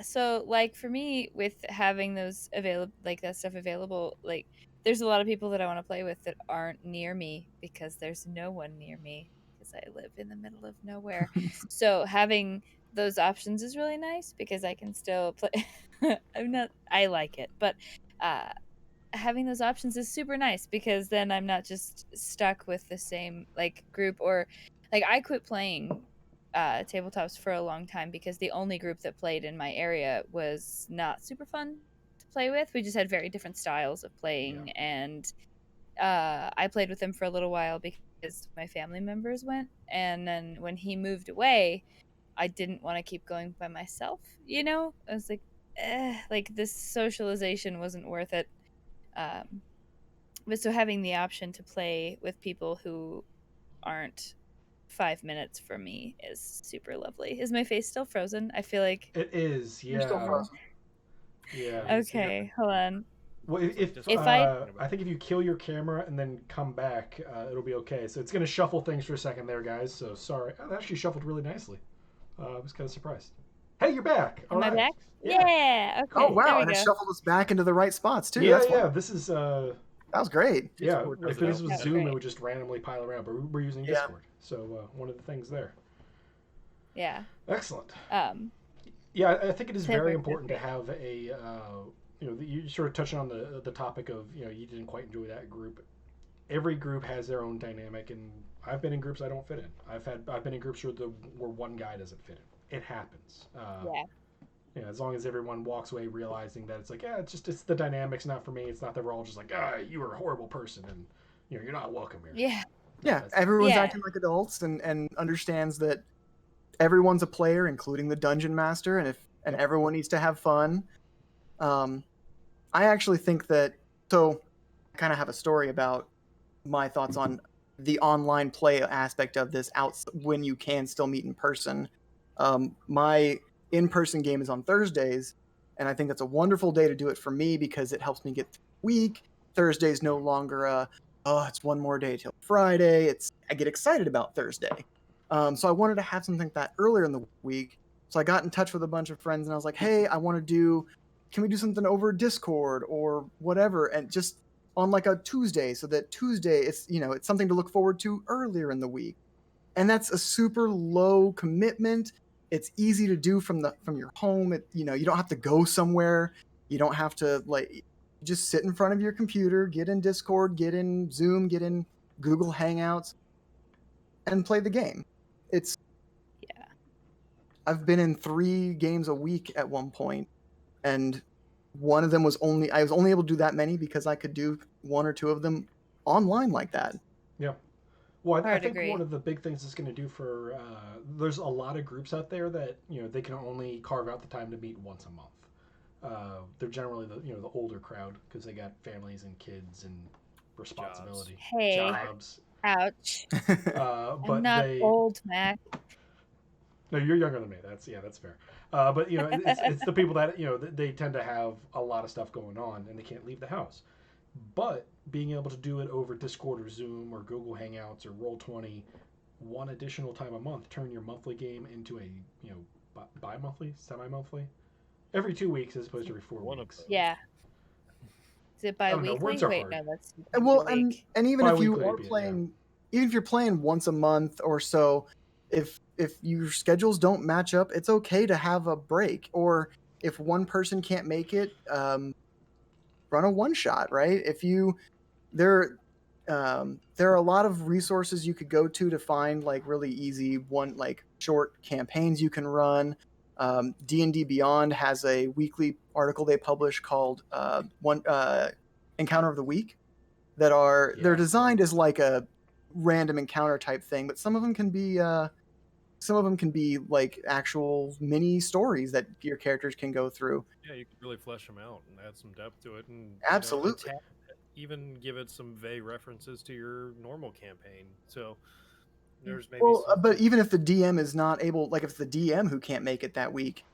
So for me, with having those that stuff available, there's a lot of people that I want to play with that aren't near me because there's no one near me because I live in the middle of nowhere. So having those options is really nice because I can still play. I like it, but uh, having those options is super nice because then I'm not just stuck with the same like group or like I quit playing tabletops for a long time because the only group that played in my area was not super fun to play with. We just had very different styles of playing, and I played with him for a little while because my family members went, and then when he moved away, I didn't want to keep going by myself. You know, I was like this socialization wasn't worth it. Um, but so having the option to play with people who aren't 5 minutes from me is super lovely. Is my face still frozen? I feel like. It is, You're still yeah, frozen. yeah. Okay, hold on. Well, Just If I- I think if you kill your camera and then come back, it'll be okay. So it's gonna shuffle things for a second there, guys. So sorry. Oh, that actually shuffled really nicely. I was kind of surprised. Hey, you're back. All Am I right. back? Yeah. Yeah. Okay. Oh wow, There we and it go. shuffled us back into the right spots too. Yeah, That's yeah. wonderful. This is That was great. yeah. Discord If does this it was out. Zoom, Okay. it would just randomly pile around. But we're using Yeah. Discord, so one of the things there. Yeah. Excellent. Yeah, I think it is That very works important to okay. have a you sort of touching on the topic of you didn't quite enjoy that group. Every group has their own dynamic, and I've been in groups I don't fit in. I've been in groups where one guy doesn't fit in. It happens. Yeah. As long as everyone walks away realizing that it's like, it's the dynamics, not for me. It's not that we're all just like, you are a horrible person, and you're not welcome here. Yeah. Yeah, That's- everyone's Yeah. acting like adults and understands that everyone's a player, including the dungeon master, and everyone needs to have fun. I actually think that so. I kind of have a story about my thoughts on the online play aspect of this out when you can still meet in person. My in-person game is on Thursdays, and I think that's a wonderful day to do it for me because it helps me get through the week. Thursday's no longer it's one more day till Friday. I get excited about Thursday. So I wanted to have something like that earlier in the week. So I got in touch with a bunch of friends and I was like, hey, can we do something over Discord or whatever? And just on like a Tuesday, so that Tuesday it's something to look forward to earlier in the week. And that's a super low commitment. It's easy to do from your home. You don't have to go somewhere. You don't have to just sit in front of your computer, get in Discord, get in Zoom, get in Google Hangouts, and play the game. Yeah. I've been in 3 games a week at one point, and one of them was I was only able to do that many because I could do 1 or 2 of them online like that. Yeah. Well, I Hard think agree. one of the big things it's going to do for there's a lot of groups out there that they can only carve out the time to meet once a month. They're generally the older crowd because they got families and kids and responsibility, Hey. jobs. Ouch. But I'm not old, Mac. No, you're younger than me. That's fair. But it's the people that they tend to have a lot of stuff going on and they can't leave the house. But being able to do it over Discord or Zoom or Google Hangouts or Roll20, one additional time a month, turn your monthly game into a bi-monthly, semi-monthly, every 2 weeks as opposed to every 4 One of weeks. those. Yeah. Is it don't know, bi-weekly? words are Wait, hard. no, that's Well, week. and even if you Bi-weekly are would be it, playing, even if you're playing once a month or so, if your schedules don't match up, it's okay to have a break. Or if one person can't make it, run a one shot, right? There are a lot of resources you could go to find like really easy short campaigns you can run. D&D Beyond has a weekly article they publish called Encounter of the Week they're designed as like a random encounter type thing, but some of them can be like actual mini stories that your characters can go through. Yeah, you can really flesh them out and add some depth to it, and Absolutely. even give it some vague references to your normal campaign. So there's maybe But even if the DM is not able, like if it's the DM who can't make it that week,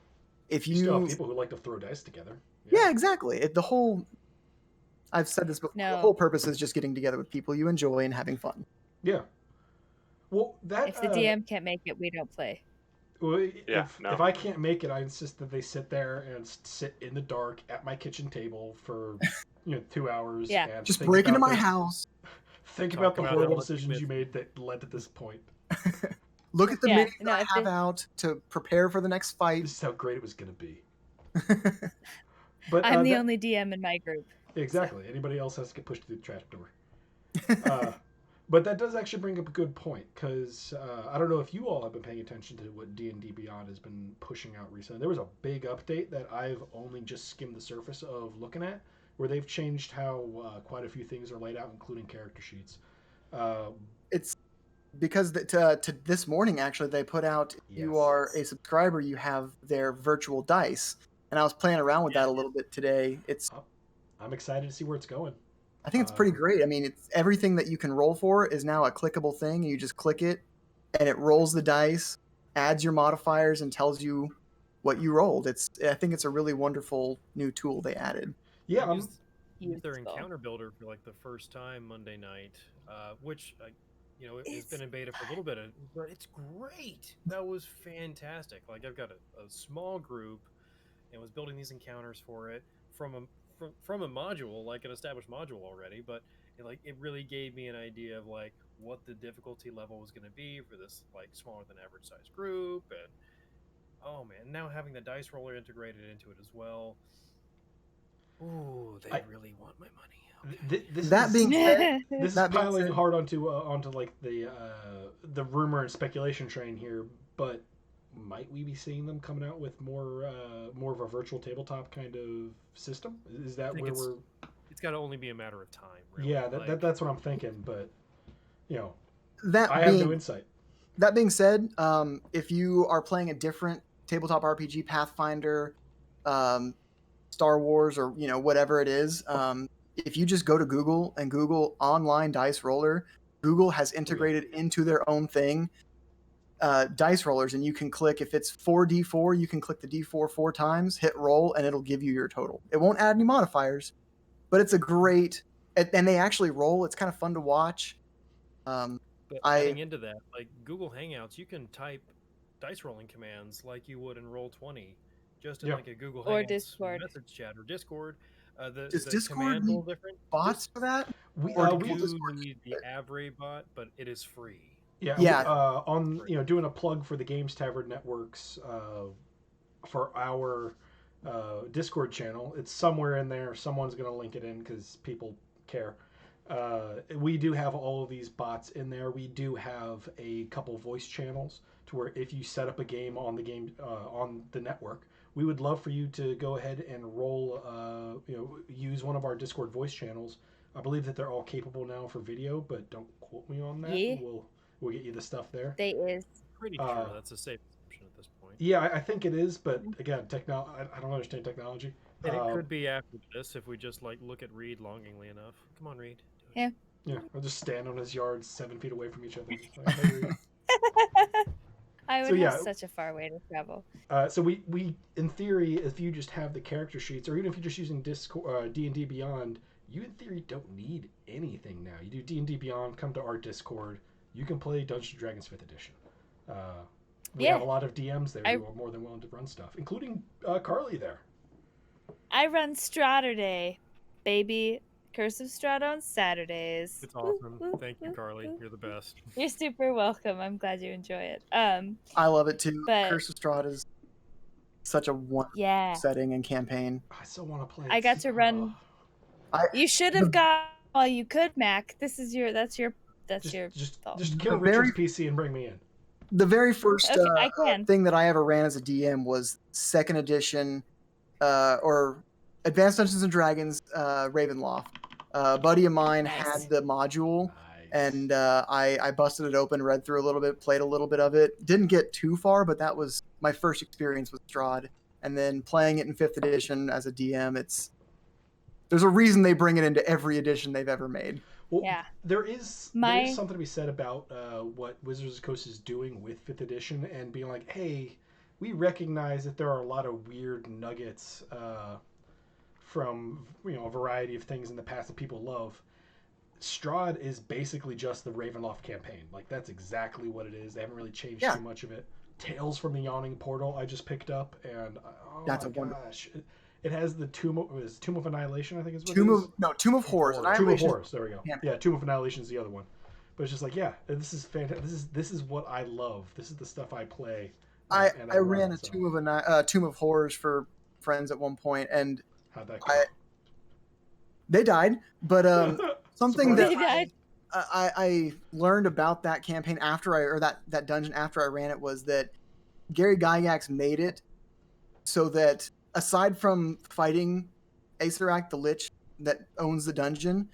if You still have people who like to throw dice together. yeah, exactly. I've said this before. No. The whole purpose is just getting together with people you enjoy and having fun. Yeah. Well, that If the DM can't make it, we don't play. Well, Yeah, if I can't make it, I insist that they sit there and sit in the dark at my kitchen table for 2 hours. Yeah. And Just think break into about my the- house. Think Talk about the about horrible how much you decisions you miss made that led to this point. Look at the Yeah, minis no, that if I have it- out to prepare for the next fight. This is how great it was going to be. But I'm the only DM in my group. exactly. Anybody else has to get pushed through the trap door. But that does actually bring up a good point, because I don't know if you all have been paying attention to what D&D Beyond has been pushing out recently. There was a big update that I've only just skimmed the surface of looking at, where they've changed how quite a few things are laid out, including character sheets. It's because to this morning, actually, they put out, if you are a subscriber, you have their virtual dice. And I was playing around with that a little bit today. I'm excited to see where it's going. I think it's pretty great. I mean, it's everything that you can roll for is now a clickable thing. You just click it, and it rolls the dice, adds your modifiers, and tells you what you rolled. I think it's a really wonderful new tool they added. Yeah, I used their Useful. encounter builder for like the first time Monday night, which it's been in beta for a little bit, but it's great. That was fantastic. Like I've got a small group, and was building these encounters for it from a module, like an established module already, but it really gave me an idea of like what the difficulty level was going to be for this like smaller than average size group, and oh man, now having the dice roller integrated into it as well. Ooh, they really want my money. Okay. That being said, this is piling hard onto like the rumor and speculation train here, but might we be seeing them coming out with more of a virtual tabletop kind of system? Is that where we're? It's got to only be a matter of time. Really. Yeah, that's what I'm thinking, but I have no insight. That being said, if you are playing a different tabletop RPG, Pathfinder, Star Wars, or whatever it is, if you just go to Google and Google online dice roller, Google has integrated into their own thing dice rollers, and you can click, if it's 4d4, you can click the d4 4 times, hit roll, and it'll give you your total. It won't add any modifiers, but it's a great, and they actually roll. It's kind of fun to watch. But adding into that, like Google Hangouts, you can type dice rolling commands like you would in Roll20, just in like a Google Hangouts Discord message chat or Discord. Does the Discord command's a need little different. bots for that? We need the Avray bot, but it is free. Yeah. On doing a plug for the Games Tavern networks for our Discord channel. It's somewhere in there. Someone's going to link it in because people care. We do have all of these bots in there. We do have a couple voice channels to where if you set up a game on the network, we would love for you to go ahead and roll. Use one of our Discord voice channels. I believe that they're all capable now for video, but don't quote me on that. Yeah. We'll get you the stuff there. They is. Pretty sure that's a safe assumption at this point. Yeah, I think it is, but again, I don't understand technology. And it could be after this if we just look at Reed longingly enough. Come on, Reed. Yeah. Yeah, I'll just stand on his yard 7 feet away from each other. I would have such a far way to travel. So we in theory, if you just have the character sheets, or even if you're just using D&D Beyond, you in theory don't need anything now. You do D&D Beyond, come to our Discord. You can play Dungeons & Dragons 5th edition. We have a lot of DMs there who are more than willing to run stuff, including Carly there. I run Straturday, baby. Curse of Strahd on Saturdays. It's awesome. Thank you, Carly. You're the best. You're super welcome. I'm glad you enjoy it. I love it too. But Curse of Strahd is such a wonderful setting and campaign. I still want to play. I got to run. You should have got all you could, Mac. That's your fault. Just kill Richard's PC and bring me in. The very first thing that I ever ran as a DM was 2nd edition, or Advanced Dungeons and Dragons Ravenloft. A buddy of mine had the module, and I busted it open, read through a little bit, played a little bit of it. Didn't get too far, but that was my first experience with Strahd. And then playing it in 5th edition as a DM, there's a reason they bring it into every edition they've ever made. Well, there is something to be said about what Wizards of the Coast is doing with 5th edition and being like, hey, we recognize that there are a lot of weird nuggets from a variety of things in the past that people love. Strahd is basically just the Ravenloft campaign. Like, that's exactly what it is. They haven't really changed too much of it. Tales from the Yawning Portal I just picked up, and that's my gosh. It has the Tomb of Annihilation, I think is what Tomb it is. of Tomb of Horrors. Tomb of Annihilation. Horrors. There we go. Yeah. Yeah, Tomb of Annihilation is the other one. But it's just like, yeah, this is fantastic. This is what I love. This is the stuff I play. I love ran it, a Tomb of Horrors for friends at one point, and how'd that go? they died. But something that They died. I learned about that campaign that dungeon after I ran it was that Gary Gygax made it so that aside from fighting Aetherak, the Lich that owns the dungeon,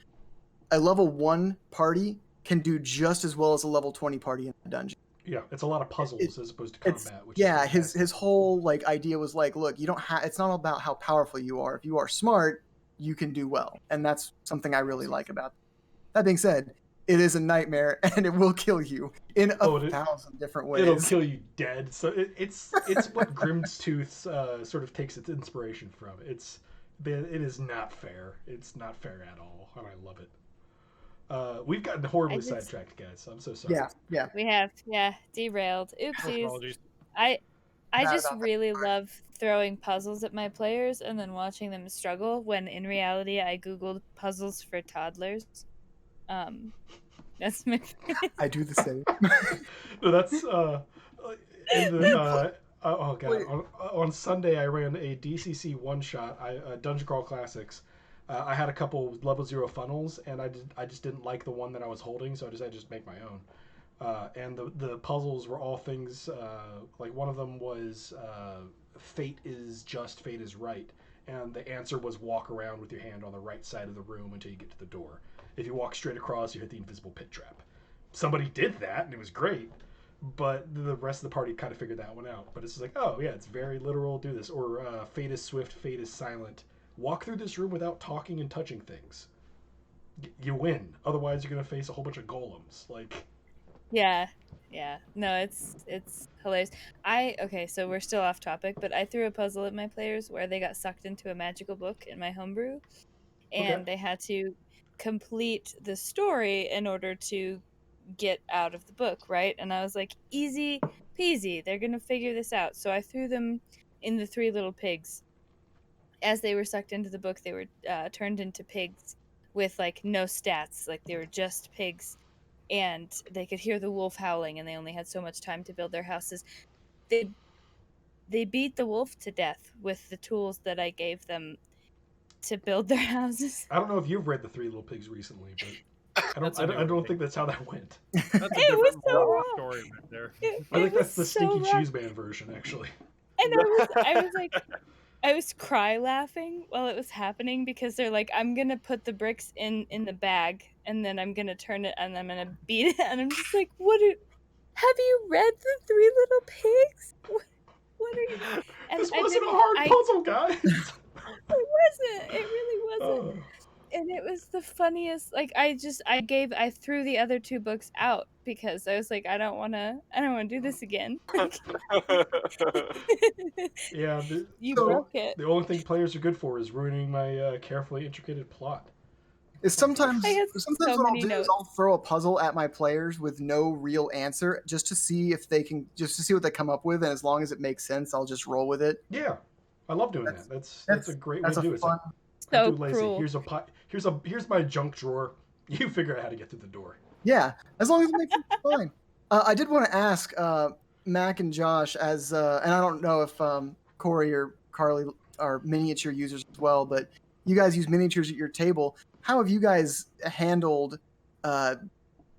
a level 1 party can do just as well as a level 20 party in the dungeon. Yeah, it's a lot of puzzles as opposed to combat. His whole like idea was like, look, you don't have. It's not about how powerful you are. If you are smart, you can do well, and that's something I really like about it. That being said, it is a nightmare, and it will kill you in 1,000 different ways. It'll kill you dead. So it's what Grim's Tooth sort of takes its inspiration from. It is not fair. It's not fair at all, and I love it. We've gotten horribly sidetracked, guys. I'm so sorry. Yeah. We have, derailed. Oopsies. Apologies. I just really love throwing puzzles at my players and then watching them struggle when in reality I googled puzzles for toddlers. That's my I do the same. No, that's oh god. On Sunday I ran a DCC one shot, Dungeon Crawl Classics. I had a couple level 0 funnels, and I just didn't like the one that I was holding, so I decided to just make my own. And the puzzles were all things like one of them was fate is just, fate is right, and the answer was walk around with your hand on the right side of the room until you get to the door. If you walk straight across, you hit the invisible pit trap. Somebody did that, and it was great, but the rest of the party kind of figured that one out. But it's just like, oh yeah, it's very literal. Do this, or fate is swift, fate is silent. Walk through this room without talking and touching things. You win. Otherwise, you're gonna face a whole bunch of golems. Like, yeah. No, it's hilarious. So we're still off topic, but I threw a puzzle at my players where they got sucked into a magical book in my homebrew, and they had to complete the story in order to get out of the book, right? And I was like, easy peasy. They're gonna figure this out. So I threw them in the Three Little Pigs. As they were sucked into the book, they were turned into pigs with like no stats, like they were just pigs, and they could hear the wolf howling, and they only had so much time to build their houses. They beat the wolf to death with the tools that I gave them to build their houses. I don't know if you've read the Three Little Pigs recently, but I don't think that's how that went. That's a It was different so moral wrong. story right there. I think that's the Stinky so Cheese Man version, actually. And I was cry laughing while it was happening because they're like, I'm gonna put the bricks in the bag and then I'm gonna turn it and I'm gonna beat it, and I'm just like, have you read the Three Little Pigs? What are you? And This wasn't a hard puzzle, guys. It wasn't. It really wasn't. And it was the funniest. Like I threw the other two books out because I was like, I don't want to do this again. Yeah, You broke it. The only thing players are good for is ruining my carefully intricated plot. Sometimes I had what so I'll many do is notes. I'll throw a puzzle at my players with no real answer, just to see what they come up with, and as long as it makes sense, I'll just roll with it. Yeah, I love doing that. That's a great way to do it. Fun. So I'm too lazy. cruel. Here's my junk drawer. You figure out how to get through the door. Yeah, as long as it makes it fine. I did want to ask Mack and Josh, and I don't know if Cory or Carly are miniature users as well, but you guys use miniatures at your table. How have you guys handled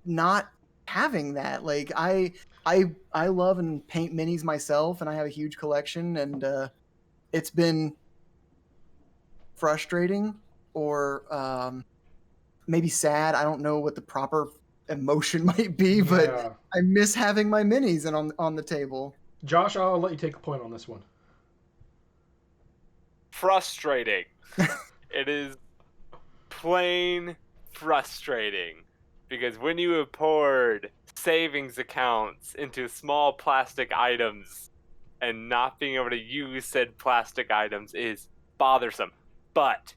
not having that? Like I love and paint minis myself, and I have a huge collection, and it's been frustrating or maybe sad. I don't know what the proper emotion might be, but Yeah. I miss having my minis and on the table. Josh, I'll let you take a point on this one. Frustrating. It is plain frustrating, because when you have poured savings accounts into small plastic items and not being able to use said plastic items is bothersome. But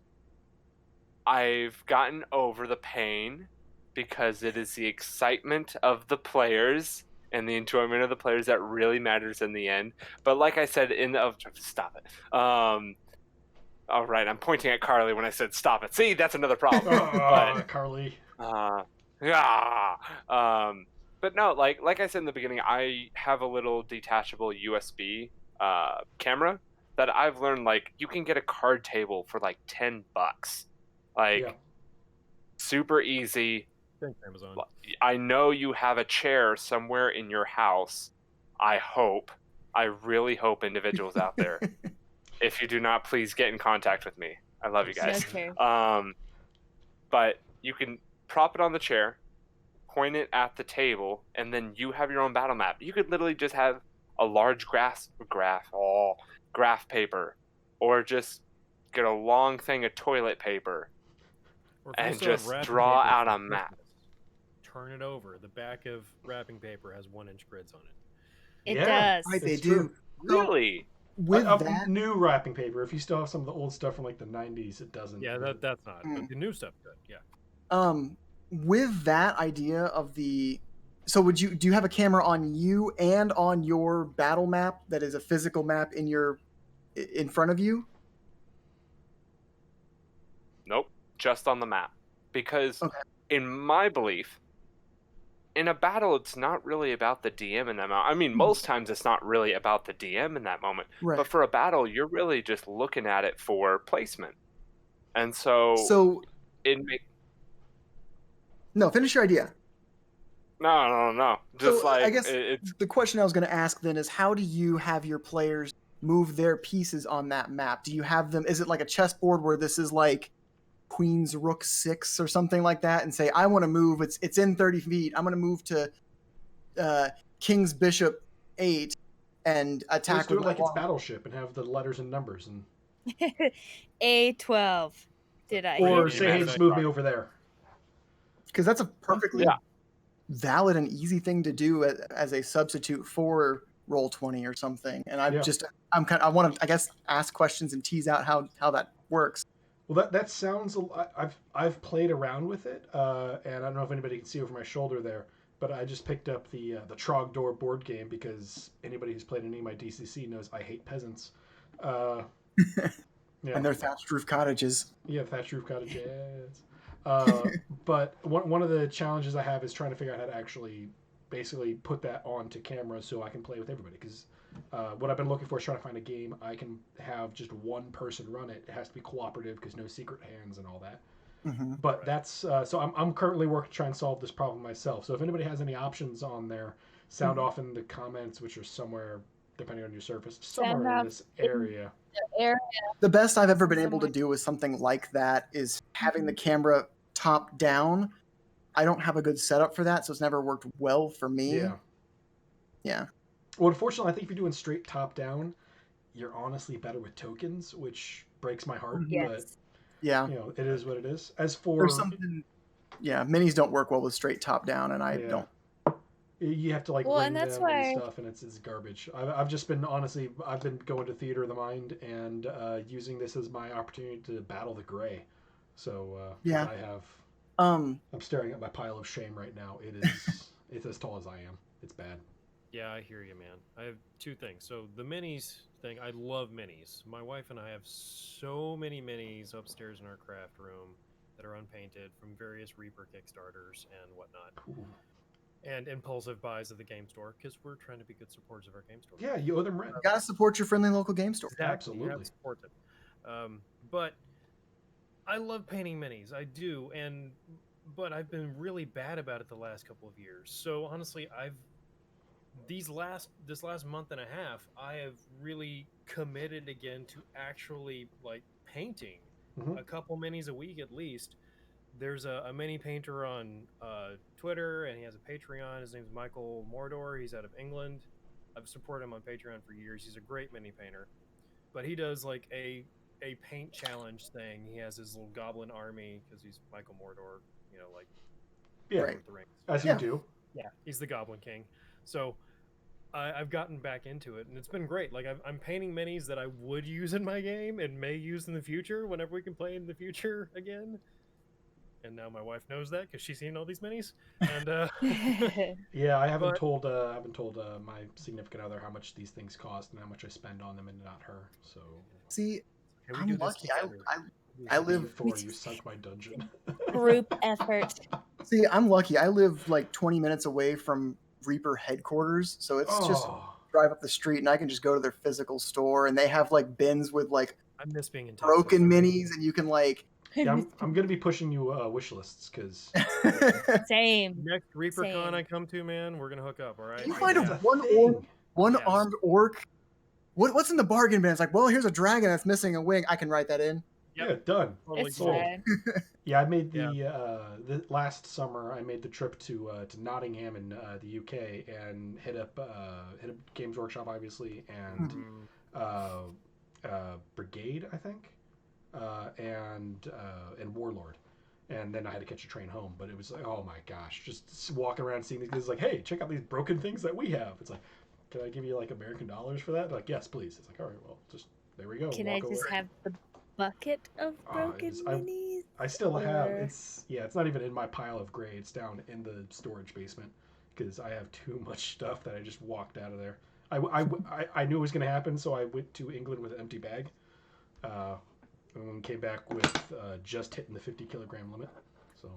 I've gotten over the pain because it is the excitement of the players and the enjoyment of the players that really matters in the end. But like I said stop it. All right, I'm pointing at Carly when I said stop it. See, that's another problem. Oh, Carly. Yeah. But no, like I said in the beginning, I have a little detachable USB camera that I've learned like you can get a card table for like $10. Like Yeah. super easy. Thanks, Amazon. I know you have a chair somewhere in your house. I really hope individuals out there. If you do not, please get in contact with me. I love you No guys. chair. But you can prop it on the chair, point it at the table, and then you have your own battle map. You could literally just have a large graph paper, or just get a long thing of toilet paper Or if you and still have just wrapping draw paper out from a map. Christmas, turn it over. The back of wrapping paper has 1-inch grids on it. It Yeah, does. Right, they It's do. true. So, Really? with Of that, new wrapping paper. If you still have some of the old stuff from like the 90s, it doesn't. Yeah, that's not. But the new stuff good. Yeah. with that idea of the, so do you have a camera on you and on your battle map that is a physical map in front of you? Nope. Just on the map. Because Okay. in my belief, in a battle, it's not really about the DM in that moment. I mean, most times it's not really about the DM in that moment. Right. But for a battle, you're really just looking at it for placement. And so, So no, finish your idea. No. Just So like I guess it's the question I was going to ask then is, how do you have your players move their pieces on that map? Do you have them? Is it like a chessboard where this is like Queen's Rook 6 or something like that, and say, I want to move. It's in 30 feet. I'm going to move to King's Bishop 8 and attack. Just do with it my like it's long- Battleship and have the letters and numbers, and A12. Did I or hear say, you? hey, just move me over there. Because that's a perfectly Yeah. valid and easy thing to do as a substitute for Roll20 or something. And I want to, I guess, ask questions and tease out how that works. Well, that sounds. I've played around with it, and I don't know if anybody can see over my shoulder there, but I just picked up the Trogdor board game because anybody who's played any of my DCC knows I hate peasants. Yeah. And their thatched roof cottages. Yeah, thatched roof cottages. But one of the challenges I have is trying to figure out how to actually basically put that onto camera so I can play with everybody. Because what I've been looking for is trying to find a game I can have just one person run it. It has to be cooperative because no secret hands and all that. Mm-hmm. But that's so I'm currently working to try and solve this problem myself. So if anybody has any options on there, sound off in the comments, which are somewhere depending on your service, somewhere in this area. The best I've ever been able to do with something like that is having the camera top down. I don't have a good setup for that, so it's never worked well for me. Yeah. Well, unfortunately, I think if you're doing straight top down, you're honestly better with tokens, which breaks my heart. Yes. Yeah. But it is what it is. As for There's something. Yeah, minis don't work well with straight top down, and I don't. You have to like Well, ring and that's them why and stuff, and it's garbage. I've just been I've been going to Theater of the Mind and using this as my opportunity to battle the gray. So Yeah. I have. Um. I'm staring at my pile of shame right now. It is it's as tall as I am. It's bad. Yeah, I hear you, man. I have two things. So the minis thing, I love minis. My wife and I have so many minis upstairs in our craft room that are unpainted from various Reaper Kickstarters and whatnot. Cool. And impulsive buys at the game store because we're trying to be good supporters of our game store. Yeah, you owe them rent. You gotta support your friendly local game store. Exactly. You have Absolutely. to support them. But I love painting minis. I do, but I've been really bad about it the last couple of years. So honestly, this last month and a half, I have really committed again to actually like painting a couple minis a week at least. There's a mini painter on Twitter, and he has a Patreon. His name's Michael Mordor. He's out of England. I've supported him on Patreon for years. He's a great mini painter, but he does like a paint challenge thing. He has his little goblin army because he's Michael Mordor, like Yeah, with the rings. as you do. Yeah, he's the Goblin King. So I've gotten back into it, and it's been great. Like I'm painting minis that I would use in my game and may use in the future whenever we can play in the future again. And now my wife knows that because she's seen all these minis. And Yeah, I haven't told my significant other how much these things cost and how much I spend on them, and not her. So See, Can we I'm do this lucky. together? I live. Before you sunk my dungeon. Group effort. See, I'm lucky. I live like 20 minutes away from Reaper headquarters, so it's just Oh, drive up the street and I can just go to their physical store, and they have like bins with like I miss being in Texas. broken minis, and you can like. yeah, I'm gonna be pushing you wish lists because Same. Next ReaperCon Same. I come to, man, we're gonna hook up. All right. You Right, find a that's one thing. orc, one Yes. armed orc. What's in the bargain bin? It's like, well, here's a dragon that's missing a wing. I can write that in. yeah, done. Totally It's cool. fine. Yeah, I made the last summer. I made the trip to Nottingham in the UK and hit up Games Workshop, obviously, and Brigade, I think, and Warlord. And then I had to catch a train home. But it was like, oh my gosh, just walking around seeing these guys like, hey, check out these broken things that we have. It's like, can I give you like American dollars for that? They're like, yes, please. It's like, all right, well, just there we go. Can I Walk just away. have the bucket of Oh, broken it was- minis? I still have Or- it's not even in my pile of gray. It's down in the storage basement because I have too much stuff that I just walked out of there. I knew it was going to happen, so I went to England with an empty bag, and came back with just hitting the 50-kilogram limit. So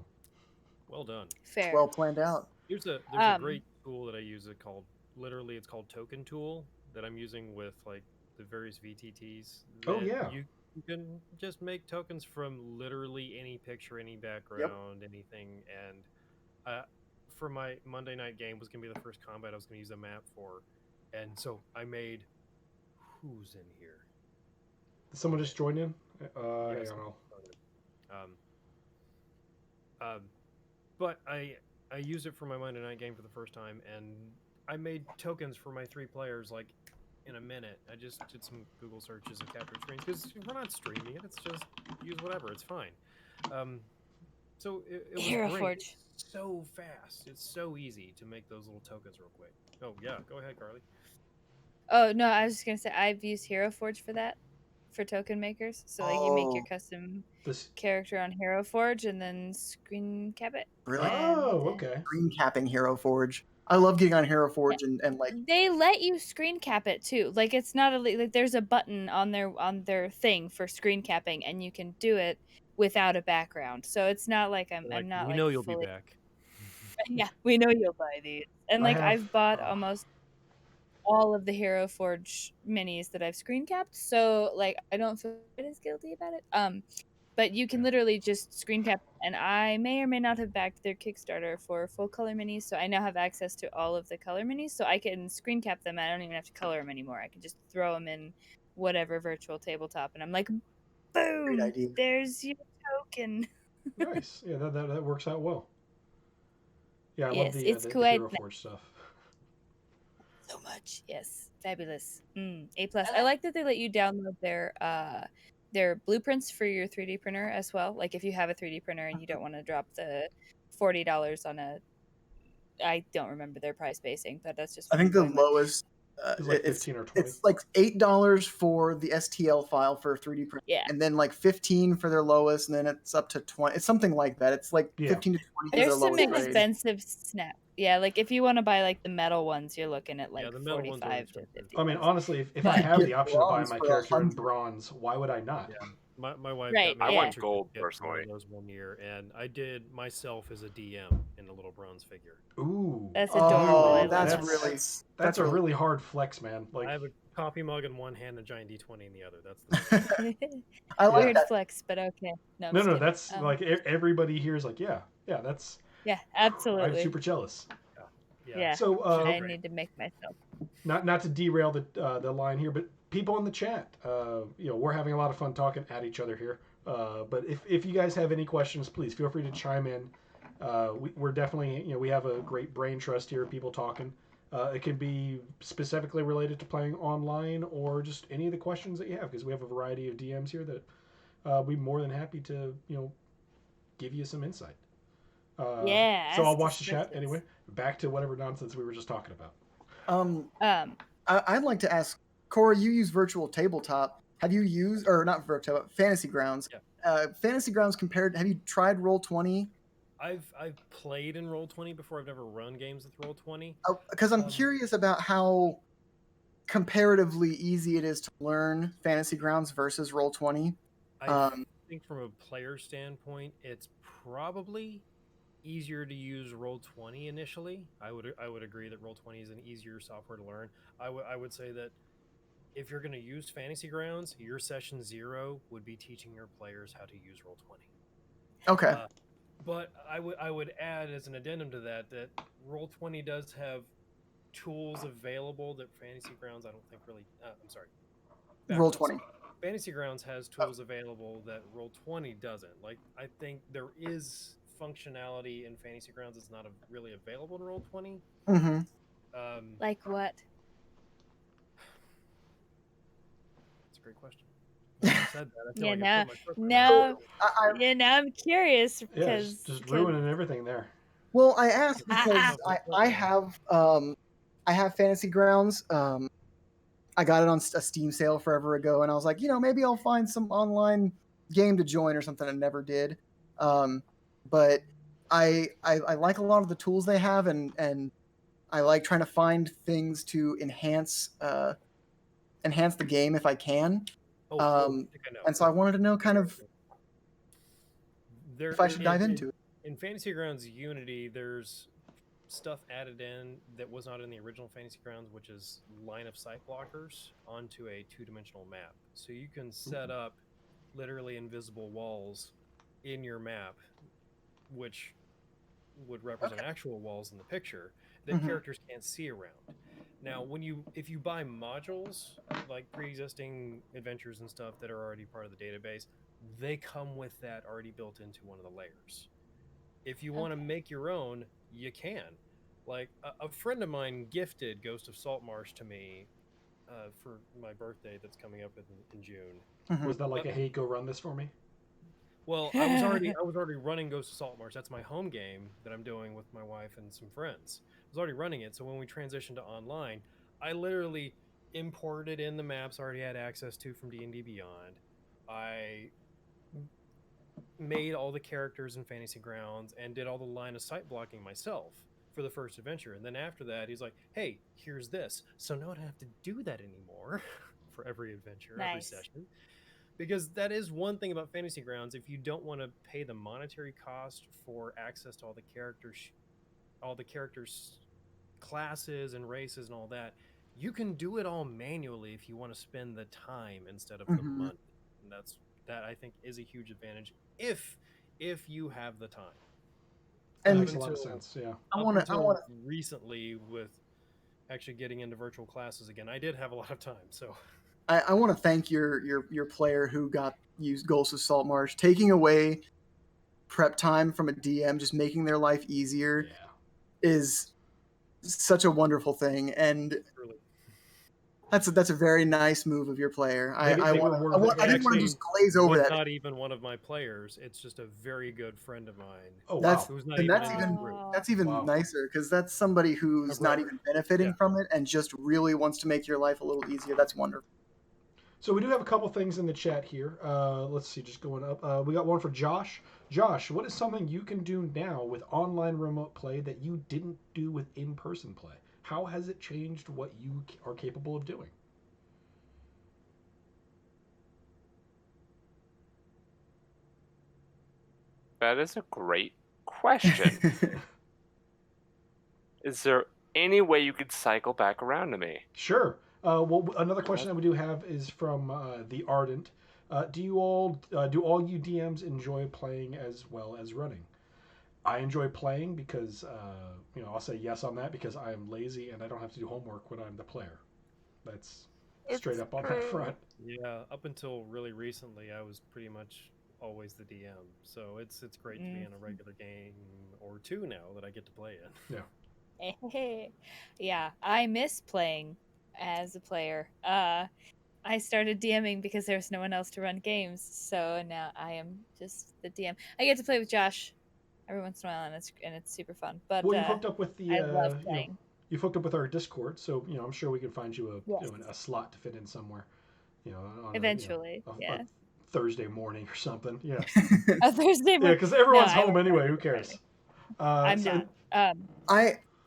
Well done. Fair. Well planned out. There's a great tool that I use. It's called Token Tool that I'm using with like the various VTTs. Oh, that yeah. You can just make tokens from literally any picture, any background, anything. And for my Monday night game was gonna be the first combat I was gonna use a map for, and so I made. Who's in here? did someone just join in? I Yes. don't know. But I used it for my Monday night game for the first time, and I made tokens for my 3 players like in a minute. I just did some Google searches and captured screens because we're not streaming it. It's just use whatever. It's fine. So it was Hero great. Forge. It's so fast. It's so easy to make those little tokens real quick. Oh yeah, go ahead, Carly. Oh no, I was just gonna say I've used Hero Forge for that, for token makers. So like you make your Oh. custom This. character on Hero Forge and then screen cap it. Really? Oh, okay. Screen capping Hero Forge. I love getting on Hero Forge and like They let you screen cap it too. Like it's not like there's a button on their thing for screen capping, and you can do it without a background. So it's not like I'm not we like know you'll fully... be back. Yeah, we know you'll buy these. And like I've bought oh. almost all of the Hero Forge minis that I've screen capped, so like I don't feel quite as guilty about it. But you can literally just screen cap, and I may or may not have backed their Kickstarter for full color minis, so I now have access to all of the color minis, so I can screen cap them. I don't even have to color them anymore. I can just throw them in whatever virtual tabletop, and I'm like, boom, idea. there's your token. Nice. Yeah, that works out well. Yeah, I love Yes, the it's the quite Hero nice. Forge stuff. So much, yes, fabulous. A+. I like that they let you download their blueprints for your 3D printer as well. Like if you have a 3D printer and you don't want to drop the $40 on a, I don't remember their price basing, but that's just I what think I'm the going with. lowest It's like 15 or 20. It's like $8 for the STL file for a 3D print, Yeah. and then like 15 for their lowest, and then it's up to 20. It's something like that. It's like Yeah. 15 to 20 for There's their some lowest grade. expensive snap. Yeah, like if you want to buy like the metal ones, you're looking at like the metal ones are 45 to expensive. 50. I mean, honestly, if But- I have the Get option to buy bronze my for character in 100. bronze, why would I not? Yeah. My wife Right, got me I a want certificate gold, for one personally. of those one year, and I did myself as a DM in a little bronze figure. Ooh, That's adorable. I Oh, love that's it. really that's a really really hard flex, man. I Like, have a coffee mug in one hand, and a giant D20 in the other. That's the I like Weird that. flex, but okay. No, I'm no, just kidding. that's like everybody here is like, yeah, that's. Yeah, I'm absolutely. super jealous. Yeah. So, I great. need to make myself. not to derail the line here, but people in the chat, we're having a lot of fun talking at each other here. But if you guys have any questions, please feel free to chime in. We're definitely, we have a great brain trust here, people talking. It can be specifically related to playing online or just any of the questions that you have, because we have a variety of DMs here that we're more than happy to, give you some insight. Yeah, So I'll ask watch us the chat questions. anyway. Back to whatever nonsense we were just talking about. I'd like to ask Cory. You use virtual tabletop. Have you used, or not virtual, Fantasy Grounds? Yeah. Fantasy Grounds compared. Have you tried Roll20? I've played in Roll20 before. I've never run games with Roll20. Because I'm curious about how comparatively easy it is to learn Fantasy Grounds versus Roll20. I think from a player standpoint, it's probably easier to use Roll20 initially. I would agree that Roll20 is an easier software to learn. I would say that if you're going to use Fantasy Grounds, your session 0 would be teaching your players how to use Roll20. Okay. But I would add as an addendum to that Roll20 does have tools available that Fantasy Grounds I don't think really. I'm sorry. Roll20. Fantasy Grounds has tools available that Roll20 doesn't. Like I think there is functionality in Fantasy Grounds that's not really available in Roll20. Mm-hmm. Like what? That's a great question. When you said that, I feel Yeah, like now, I put my foot now, I- yeah, now I'm curious Yeah, because just ruining everything there. Well, I asked because Ah, I have Fantasy Grounds. I got it on a Steam sale forever ago, and I was like, maybe I'll find some online game to join or something. I never did. But I like a lot of the tools they have, and I like trying to find things to enhance the game if I can. I think I know. And so I wanted to know kind of if I should dive into it. In Fantasy Grounds Unity, there's stuff added in that was not in the original Fantasy Grounds, which is line of sight blockers onto a 2-dimensional map. So you can set up literally invisible walls in your map, which would represent actual walls in the picture that characters can't see around. Now, if you buy modules like pre-existing adventures and stuff that are already part of the database, they come with that already built into one of the layers. If you want to make your own, you can. Like a friend of mine gifted Ghost of Saltmarsh to me for my birthday that's coming up in June. Was that like a hey, go run this for me? Well, I was already running Ghost of Saltmarsh. That's my home game that I'm doing with my wife and some friends. I was already running it, so when we transitioned to online, I literally imported in the maps I already had access to from D&D Beyond. I made all the characters in Fantasy Grounds and did all the line of sight blocking myself for the first adventure. And then after that, he's like, hey, here's this. So now I don't have to do that anymore for every adventure, every session. Because that is one thing about Fantasy Grounds. If you don't want to pay the monetary cost for access to all the characters' classes and races and all that, you can do it all manually if you want to spend the time instead of the money. And that I think is a huge advantage if you have the time. That makes a lot of sense. Yeah. I want to recently with actually getting into virtual classes again. I did have a lot of time, so I want to thank your player who used Ghost of Saltmarsh, taking away prep time from a DM, just making their life easier is such a wonderful thing, and that's a very nice move of your player. I didn't want to just glaze over that. Not even one of my players. It's just a very good friend of mine. Oh, that's even nicer because that's somebody who's not even benefiting from it and just really wants to make your life a little easier. That's wonderful. So we do have a couple things in the chat here. Let's see, just going up. We got one for Josh. Josh, what is something you can do now with online remote play that you didn't do with in-person play? How has it changed what you are capable of doing? That is a great question. Is there any way you could cycle back around to me? Sure. Well, another question that we do have is from the Ardent. Do all you DMs enjoy playing as well as running? I enjoy playing because I'll say yes on that because I am lazy and I don't have to do homework when I'm the player. That's straight up on that front. Yeah, up until really recently, I was pretty much always the DM. So it's great to be in a regular game or two now that I get to play in. Yeah. Yeah, I miss playing as a player. I started DMing because there was no one else to run games, so now I am just the DM. I get to play with Josh every once in a while, and it's super fun. But well, you've hooked up with the I love playing. You've hooked up with our Discord, so I'm sure we can find you a slot to fit in somewhere. On eventually, a Thursday morning or something. Yeah. A Thursday morning. Yeah, because everyone's home anyway. Who cares? I'm not.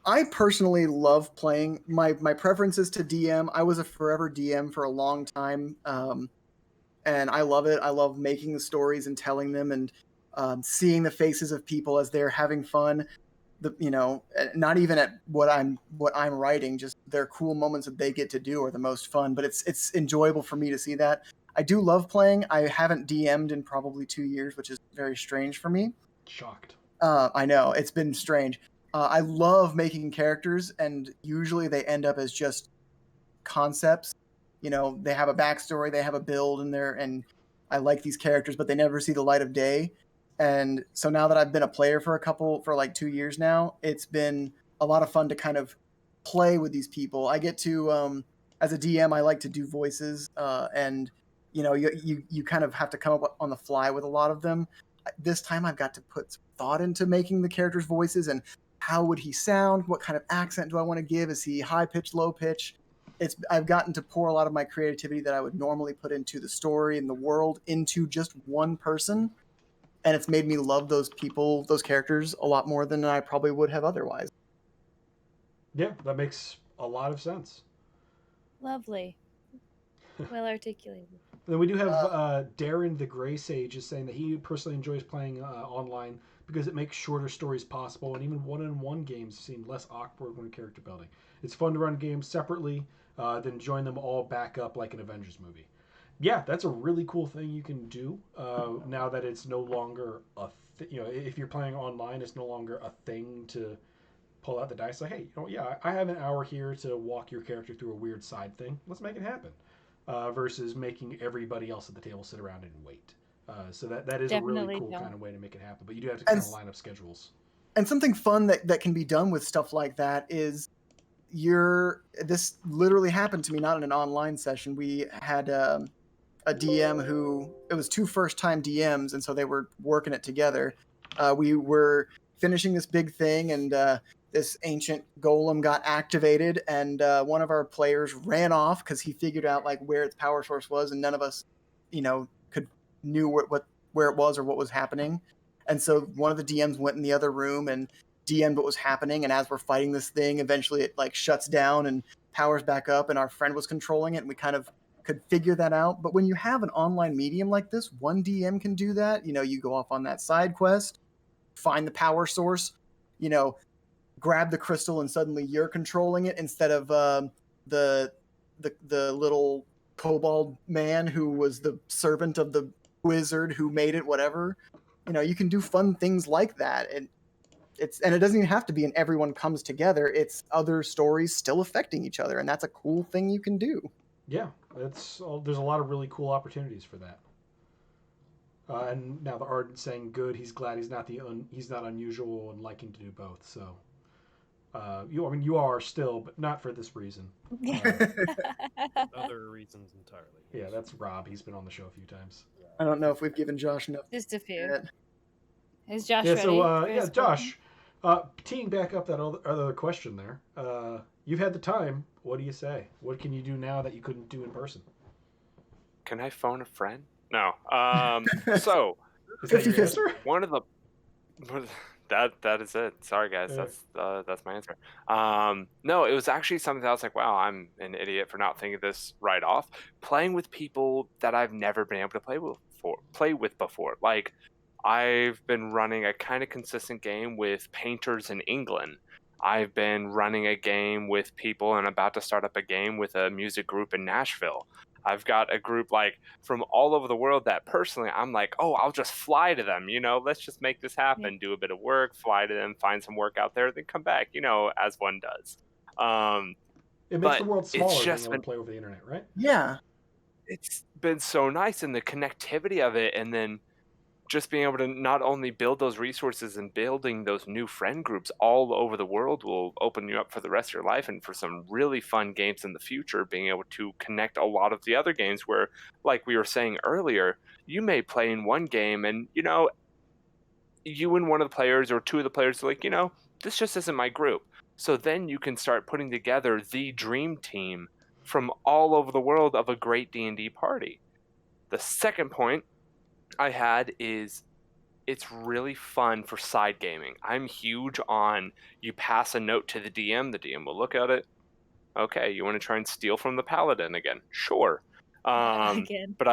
I personally love playing. My preference is to DM. I was a forever DM for a long time, and I love it. I love making the stories and telling them, and seeing the faces of people as they're having fun. Not even at what I'm writing, just their cool moments that they get to do are the most fun. But it's enjoyable for me to see that. I do love playing. I haven't DM'd in probably 2 years, which is very strange for me. Shocked. I know, it's been strange. I love making characters, and usually they end up as just concepts. They have a backstory, they have a build in there, and I like these characters, but they never see the light of day. And so now that I've been a player for like 2 years now, it's been a lot of fun to kind of play with these people. I get to, as a DM, I like to do voices, and you kind of have to come up on the fly with a lot of them. This time I've got to put some thought into making the characters' voices, and how would he sound? What kind of accent do I want to give? Is he high pitch, low pitch? I've gotten to pour a lot of my creativity that I would normally put into the story and the world into just one person, and it's made me love those people, those characters, a lot more than I probably would have otherwise. Yeah, that makes a lot of sense. Lovely. Well articulated. Then we do have Darren the Gray Sage is saying that he personally enjoys playing online because it makes shorter stories possible, and even one-on-one games seem less awkward when character building. It's fun to run games separately, then join them all back up like an Avengers movie. Yeah, that's a really cool thing you can do now that it's no longer if you're playing online, it's no longer a thing to pull out the dice. Like, hey, I have an hour here to walk your character through a weird side thing. Let's make it happen. Versus making everybody else at the table sit around and wait. So that is Definitely a really cool don't. kind of way to make it happen. But you do have to kind of line up schedules. And something fun that can be done with stuff like that is this literally happened to me, not in an online session. We had a DM who, it was two first-time DMs, and so they were working it together. We were finishing this big thing, and this ancient golem got activated, and one of our players ran off because he figured out like where its power source was, and none of us, knew where it was or what was happening. And so one of the DMs went in the other room and DM'd what was happening. And as we're fighting this thing, eventually it like shuts down and powers back up, and our friend was controlling it, and we kind of could figure that out. But when you have an online medium like this, one DM can do that. You go off on that side quest, find the power source, grab the crystal, and suddenly you're controlling it instead of the little kobold man who was the servant of the wizard who made it, whatever. You can do fun things like that, and it doesn't even have to be an everyone comes together. It's other stories still affecting each other, and that's a cool thing you can do. Yeah, there's a lot of really cool opportunities for that. And now the Ardent saying good. He's glad he's not he's not unusual and liking to do both. So, you are still, but not for this reason. Other reasons entirely. Yeah, that's Rob. He's been on the show a few times. I don't know if we've given Josh enough. Just a few. Yet. Is Josh Yeah. ready? So Josh, teeing back up that other question there. You've had the time. What do you say? What can you do now that you couldn't do in person? Can I phone a friend? No. So Is that your answer? one of the that is it. Sorry guys, that's my answer. No, it was actually something that I was like, wow, I'm an idiot for not thinking of this right off. Playing with people that I've never been able to play with before. Like, I've been running a kind of consistent game with painters in England. I've been running a game with people and about to start up a game with a music group in Nashville. I've got a group like from all over the world that personally I'm like, oh, I'll just fly to them, let's just make this happen, do a bit of work, fly to them, find some work out there, then come back, as one does. It makes the world smaller it's being just able been, to play over the internet, right? Yeah. It's been so nice, and the connectivity of it, and then just being able to not only build those resources and building those new friend groups all over the world will open you up for the rest of your life and for some really fun games in the future, being able to connect a lot of the other games where, like we were saying earlier, you may play in one game and, you and one of the players or two of the players are like, this just isn't my group. So then you can start putting together the dream team from all over the world of a great D&D party. The second point I had is it's really fun for side gaming. I'm huge on you pass a note to the DM will look at it. Okay, you want to try and steal from the paladin again? Sure. Again. But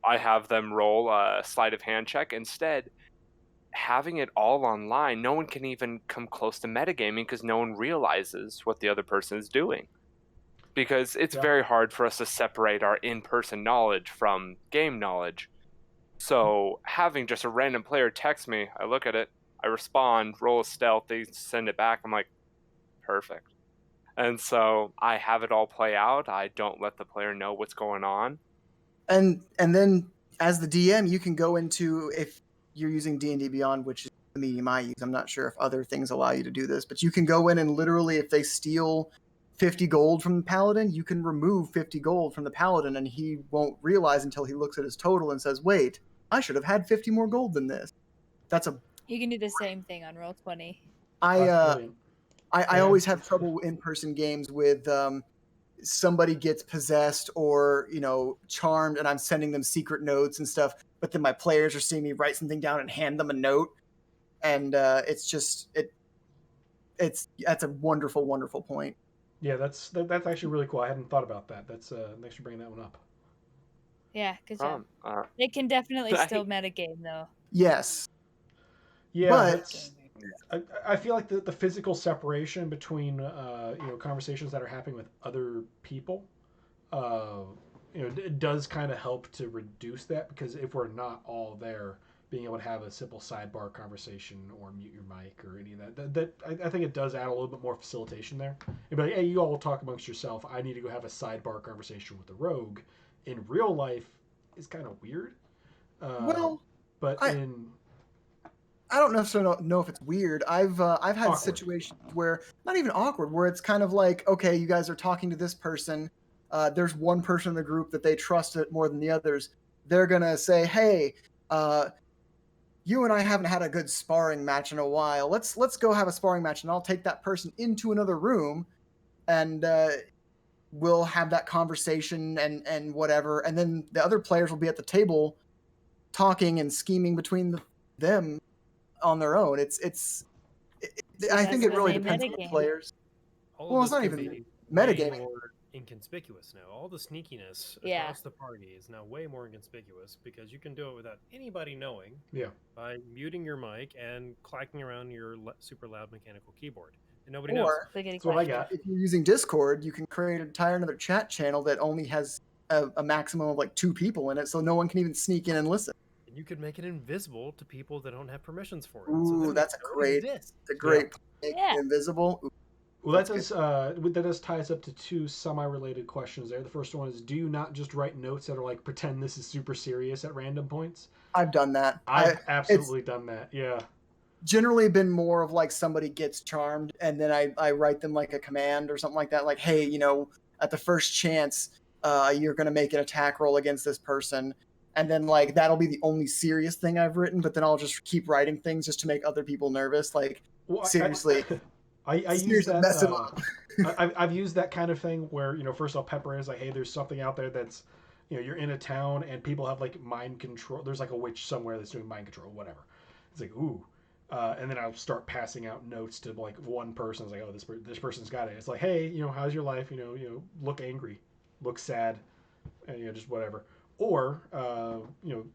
I have them roll a sleight of hand check instead. Having it all online, no one can even come close to metagaming because no one realizes what the other person is doing. Because it's very hard for us to separate our in-person knowledge from game knowledge. So having just a random player text me, I look at it, I respond, roll a stealth, they send it back, I'm like, perfect. And so I have it all play out. I don't let the player know what's going on. And then as the DM, you can go into, if you're using D&D Beyond, which is the medium I use, I'm not sure if other things allow you to do this, but you can go in and literally, if they steal 50 gold from the paladin, you can remove 50 gold from the paladin, and he won't realize until he looks at his total and says, wait, I should have had 50 more gold than this. That's a... You can do the same thing on Roll20. I always have trouble in person games with somebody gets possessed or charmed, and I'm sending them secret notes and stuff. But then my players are seeing me write something down and hand them a note, and that's a wonderful, wonderful point. Yeah, that's actually really cool. I hadn't thought about that. That's thanks for bringing that one up. Yeah, good job. They can definitely still metagame though. Yes. Yeah, but I feel like the physical separation between conversations that are happening with other people, it does kind of help to reduce that, because if we're not all there, being able to have a simple sidebar conversation or mute your mic or any of that I think it does add a little bit more facilitation there. It'd be like, hey, you all talk amongst yourself. I need to go have a sidebar conversation with the rogue. In real life, is kind of weird. But I don't necessarily know if it's weird. I've had awkward situations where, not even awkward, where it's kind of like, okay, you guys are talking to this person. There's one person in the group that they trust it more than the others. They're gonna say, hey, you and I haven't had a good sparring match in a while. Let's go have a sparring match, and I'll take that person into another room, and we'll have that conversation and whatever. And then the other players will be at the table talking and scheming between them on their own. I think it really depends on the players. It's not even metagaming. More inconspicuous now. All the sneakiness across the party is now way more inconspicuous, because you can do it without anybody knowing. Yeah. By muting your mic and clacking around your super loud mechanical keyboard. And nobody knows. That's what I got. If you're using Discord, you can create an entire another chat channel that only has a maximum of like 2 people in it, so no one can even sneak in and listen. You could make it invisible to people that don't have permissions for it. Ooh, so that's a great invisible. Ooh, well, that does tie us up to 2 semi-related questions there. The first one is, do you not just write notes that are like, pretend this is super serious at random points? I've done that. I've absolutely done that, yeah. Generally been more of like somebody gets charmed, and then I write them like a command or something like that. Like, hey, at the first chance, you're going to make an attack roll against this person. And then, like, that'll be the only serious thing I've written, but then I'll just keep writing things just to make other people nervous. Like, seriously. I use that. I've used that kind of thing where, first I'll pepper it as like, hey, there's something out there that's, you're in a town and people have, like, mind control. There's, like, a witch somewhere that's doing mind control, whatever. It's like, ooh. And then I'll start passing out notes to, like, one person. It's like, oh, this person's got it. It's like, hey, how's your life? Look angry, look sad, and, just whatever. Or,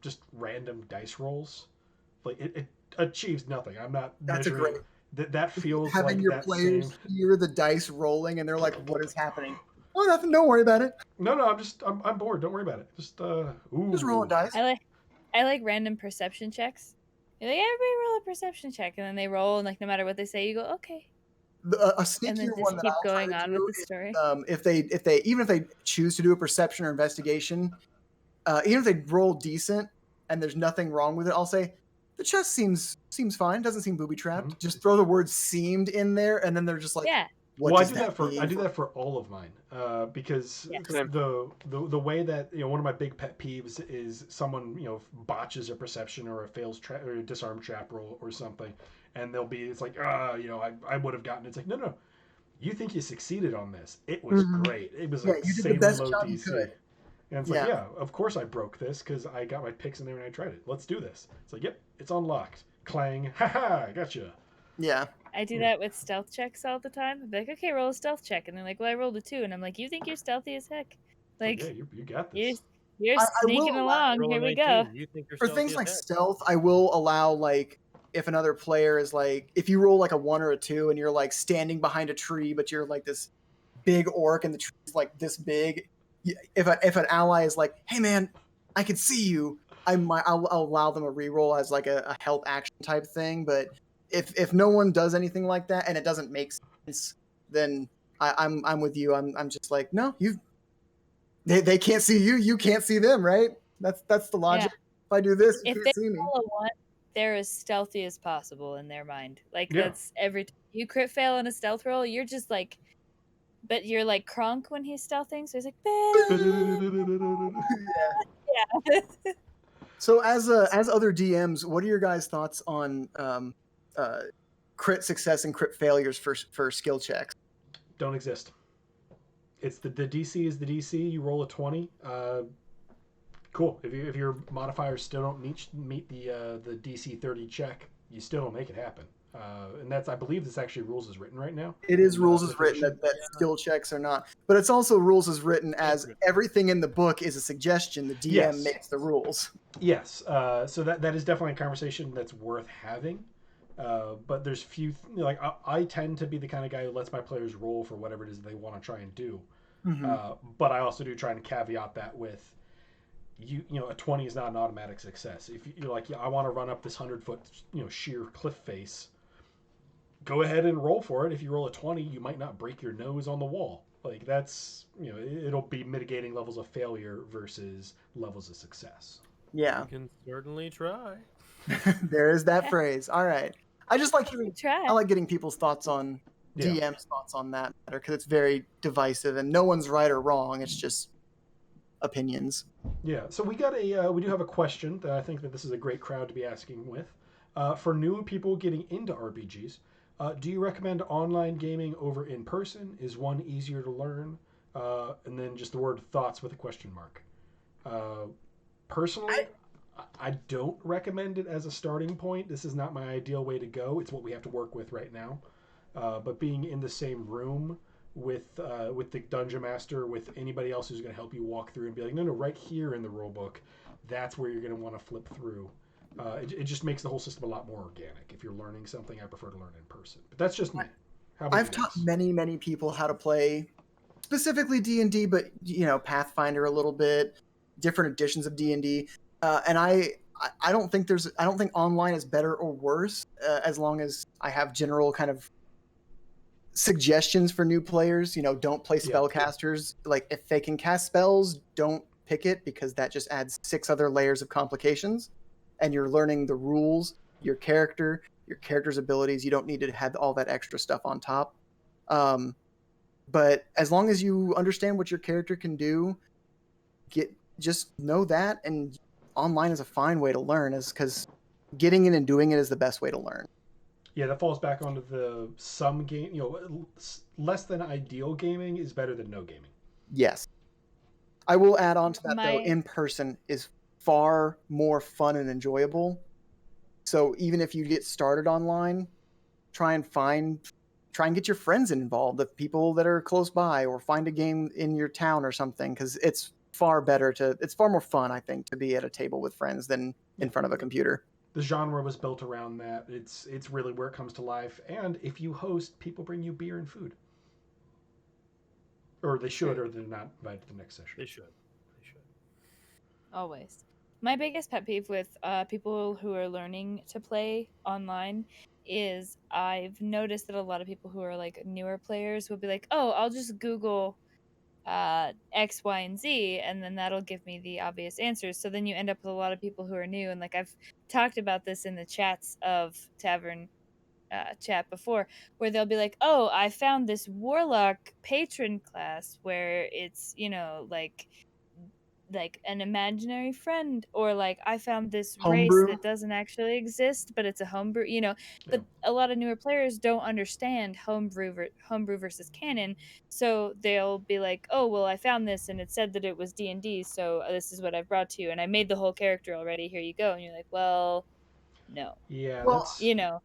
just random dice rolls. Like, it achieves nothing. I'm not measuring. That feels having like your that players same... hear the dice rolling and they're like, what is happening? Oh, nothing. Don't worry about it. No, I'm bored. Don't worry about it. Just roll dice. I like random perception checks. You're like, everybody roll a perception check, and then they roll, and like no matter what they say, you go, okay. A sneakier one that I'll going try to on do with the story. If they choose to do a perception or investigation, even if they roll decent and there's nothing wrong with it, I'll say the chest seems fine. Doesn't seem booby trapped. Mm-hmm. Just throw the word "seemed" in there, and then they're just like, yeah. I do that for all of mine, because the way that one of my big pet peeves is someone botches a perception or a fails or a disarm trap roll or something, and it's like I would have gotten it. It's like no, you think you succeeded on this? It was great. It was like you did the best job you DC. could. And it's like, yeah, of course I broke this because I got my picks in there and I tried it. Let's do this. It's like, yep, it's unlocked. Clang, haha, gotcha. Yeah. I do that with stealth checks all the time. I'm like, okay, roll a stealth check, and they're like, well, I rolled a 2, and I'm like, you think you're stealthy as heck? Like, Like, yeah, you got you're this. you're I sneaking will along. Roll a Here we 19. go. You think you're For stealthy things as like heck. stealth, I will allow like if another player is like if you roll like a 1 or a 2 and you're like standing behind a tree, but you're like this big orc and the tree's like this big. If an ally is like, hey man, I can see you, I'll allow them a reroll as like a help action type thing. But if no one does anything like that and it doesn't make sense, then I'm with you. I'm just like, no, they can't see you, you can't see them, right? That's the logic. If I do this, you If can't they see me. roll a 1, they're as stealthy as possible in their mind. Like, Yeah. that's every time you crit fail on a stealth roll, you're just like, but you're like Kronk when he's stealthing, so he's like, Yeah. yeah. So as other DMs, what are your guys' thoughts on crit success and crit failures for skill checks? Don't exist. It's the DC is the DC. You roll a 20. Cool. If your modifiers still don't meet the DC 30 check, you still don't make it happen. And that's, I believe, this actually rules as written right now. It is in, rules the as written fiction. that skill checks are not, but it's also rules as written as everything in the book is a suggestion. The DM Yes. makes the rules. Yes. So that is definitely a conversation that's worth having. But there's few like I tend to be the kind of guy who lets my players roll for whatever it is they want to try and do. Mhm. But I also do try and caveat that with you know a 20 is not an automatic success. If you're like, yeah, I want to run up this 100-foot sheer cliff face, go ahead and roll for it. If you roll a 20, you might not break your nose on the wall. Like that's it'll be mitigating levels of failure versus levels of success. Yeah, You can certainly try. there is that phrase. All right, I just like hearing. Try. I like getting people's thoughts on Yeah. DM's thoughts on that matter because it's very divisive and no one's right or wrong. It's just opinions. Yeah, so we got we do have a question that I think that this is a great crowd to be asking with. For new people getting into RPGs, do you recommend online gaming over in person? Is one easier to learn? And then just the word thoughts with a question mark. Personally, I don't recommend it as a starting point. This is not my ideal way to go. It's what we have to work with right now. But being in the same room with the dungeon master, with anybody else who's going to help you walk through and be like, no, right here in the rule book, that's where you're going to want to flip through. It just makes the whole system a lot more organic. If you're learning something, I prefer to learn in person. But that's just me. How about I've you taught guys? many people how to play specifically D&D, but Pathfinder a little bit, different editions of D&D. And I don't think online is better or worse as long as I have general kind of suggestions for new players. Don't play Yeah. spellcasters. Like if they can cast spells, don't pick it because that just adds 6 other layers of complications. And you're learning the rules, your character's abilities. You don't need to have all that extra stuff on top. But as long as you understand what your character can do, just know that, and online is a fine way to learn, is because getting in and doing it is the best way to learn. Yeah, that falls back onto the some game. Less than ideal gaming is better than no gaming. Yes. I will add on to that, though, in person is far more fun and enjoyable. So even if you get started online, try and get your friends involved, the people that are close by, or find a game in your town or something, because it's far more fun, I think, to be at a table with friends than in front of a computer. The genre was built around that. It's really where it comes to life. And if you host, people bring you beer and food. Or they should, or they're not invited to the next session. They should. Always. My biggest pet peeve with people who are learning to play online is I've noticed that a lot of people who are like newer players will be like, oh, I'll just Google X, Y, and Z, and then that'll give me the obvious answers. So then you end up with a lot of people who are new. And like I've talked about this in the chats of Tavern chat before, where they'll be like, oh, I found this warlock patron class where it's like like an imaginary friend, or like I found this race Homebrew. that doesn't actually exist, but it's a homebrew, Yeah. but a lot of newer players don't understand homebrew versus canon, so they'll be like, oh well, I found this and it said that it was D&D, so this is what I've brought to you, and I made the whole character already, here you go. And you're like, well, no. Yeah, Well, that's you know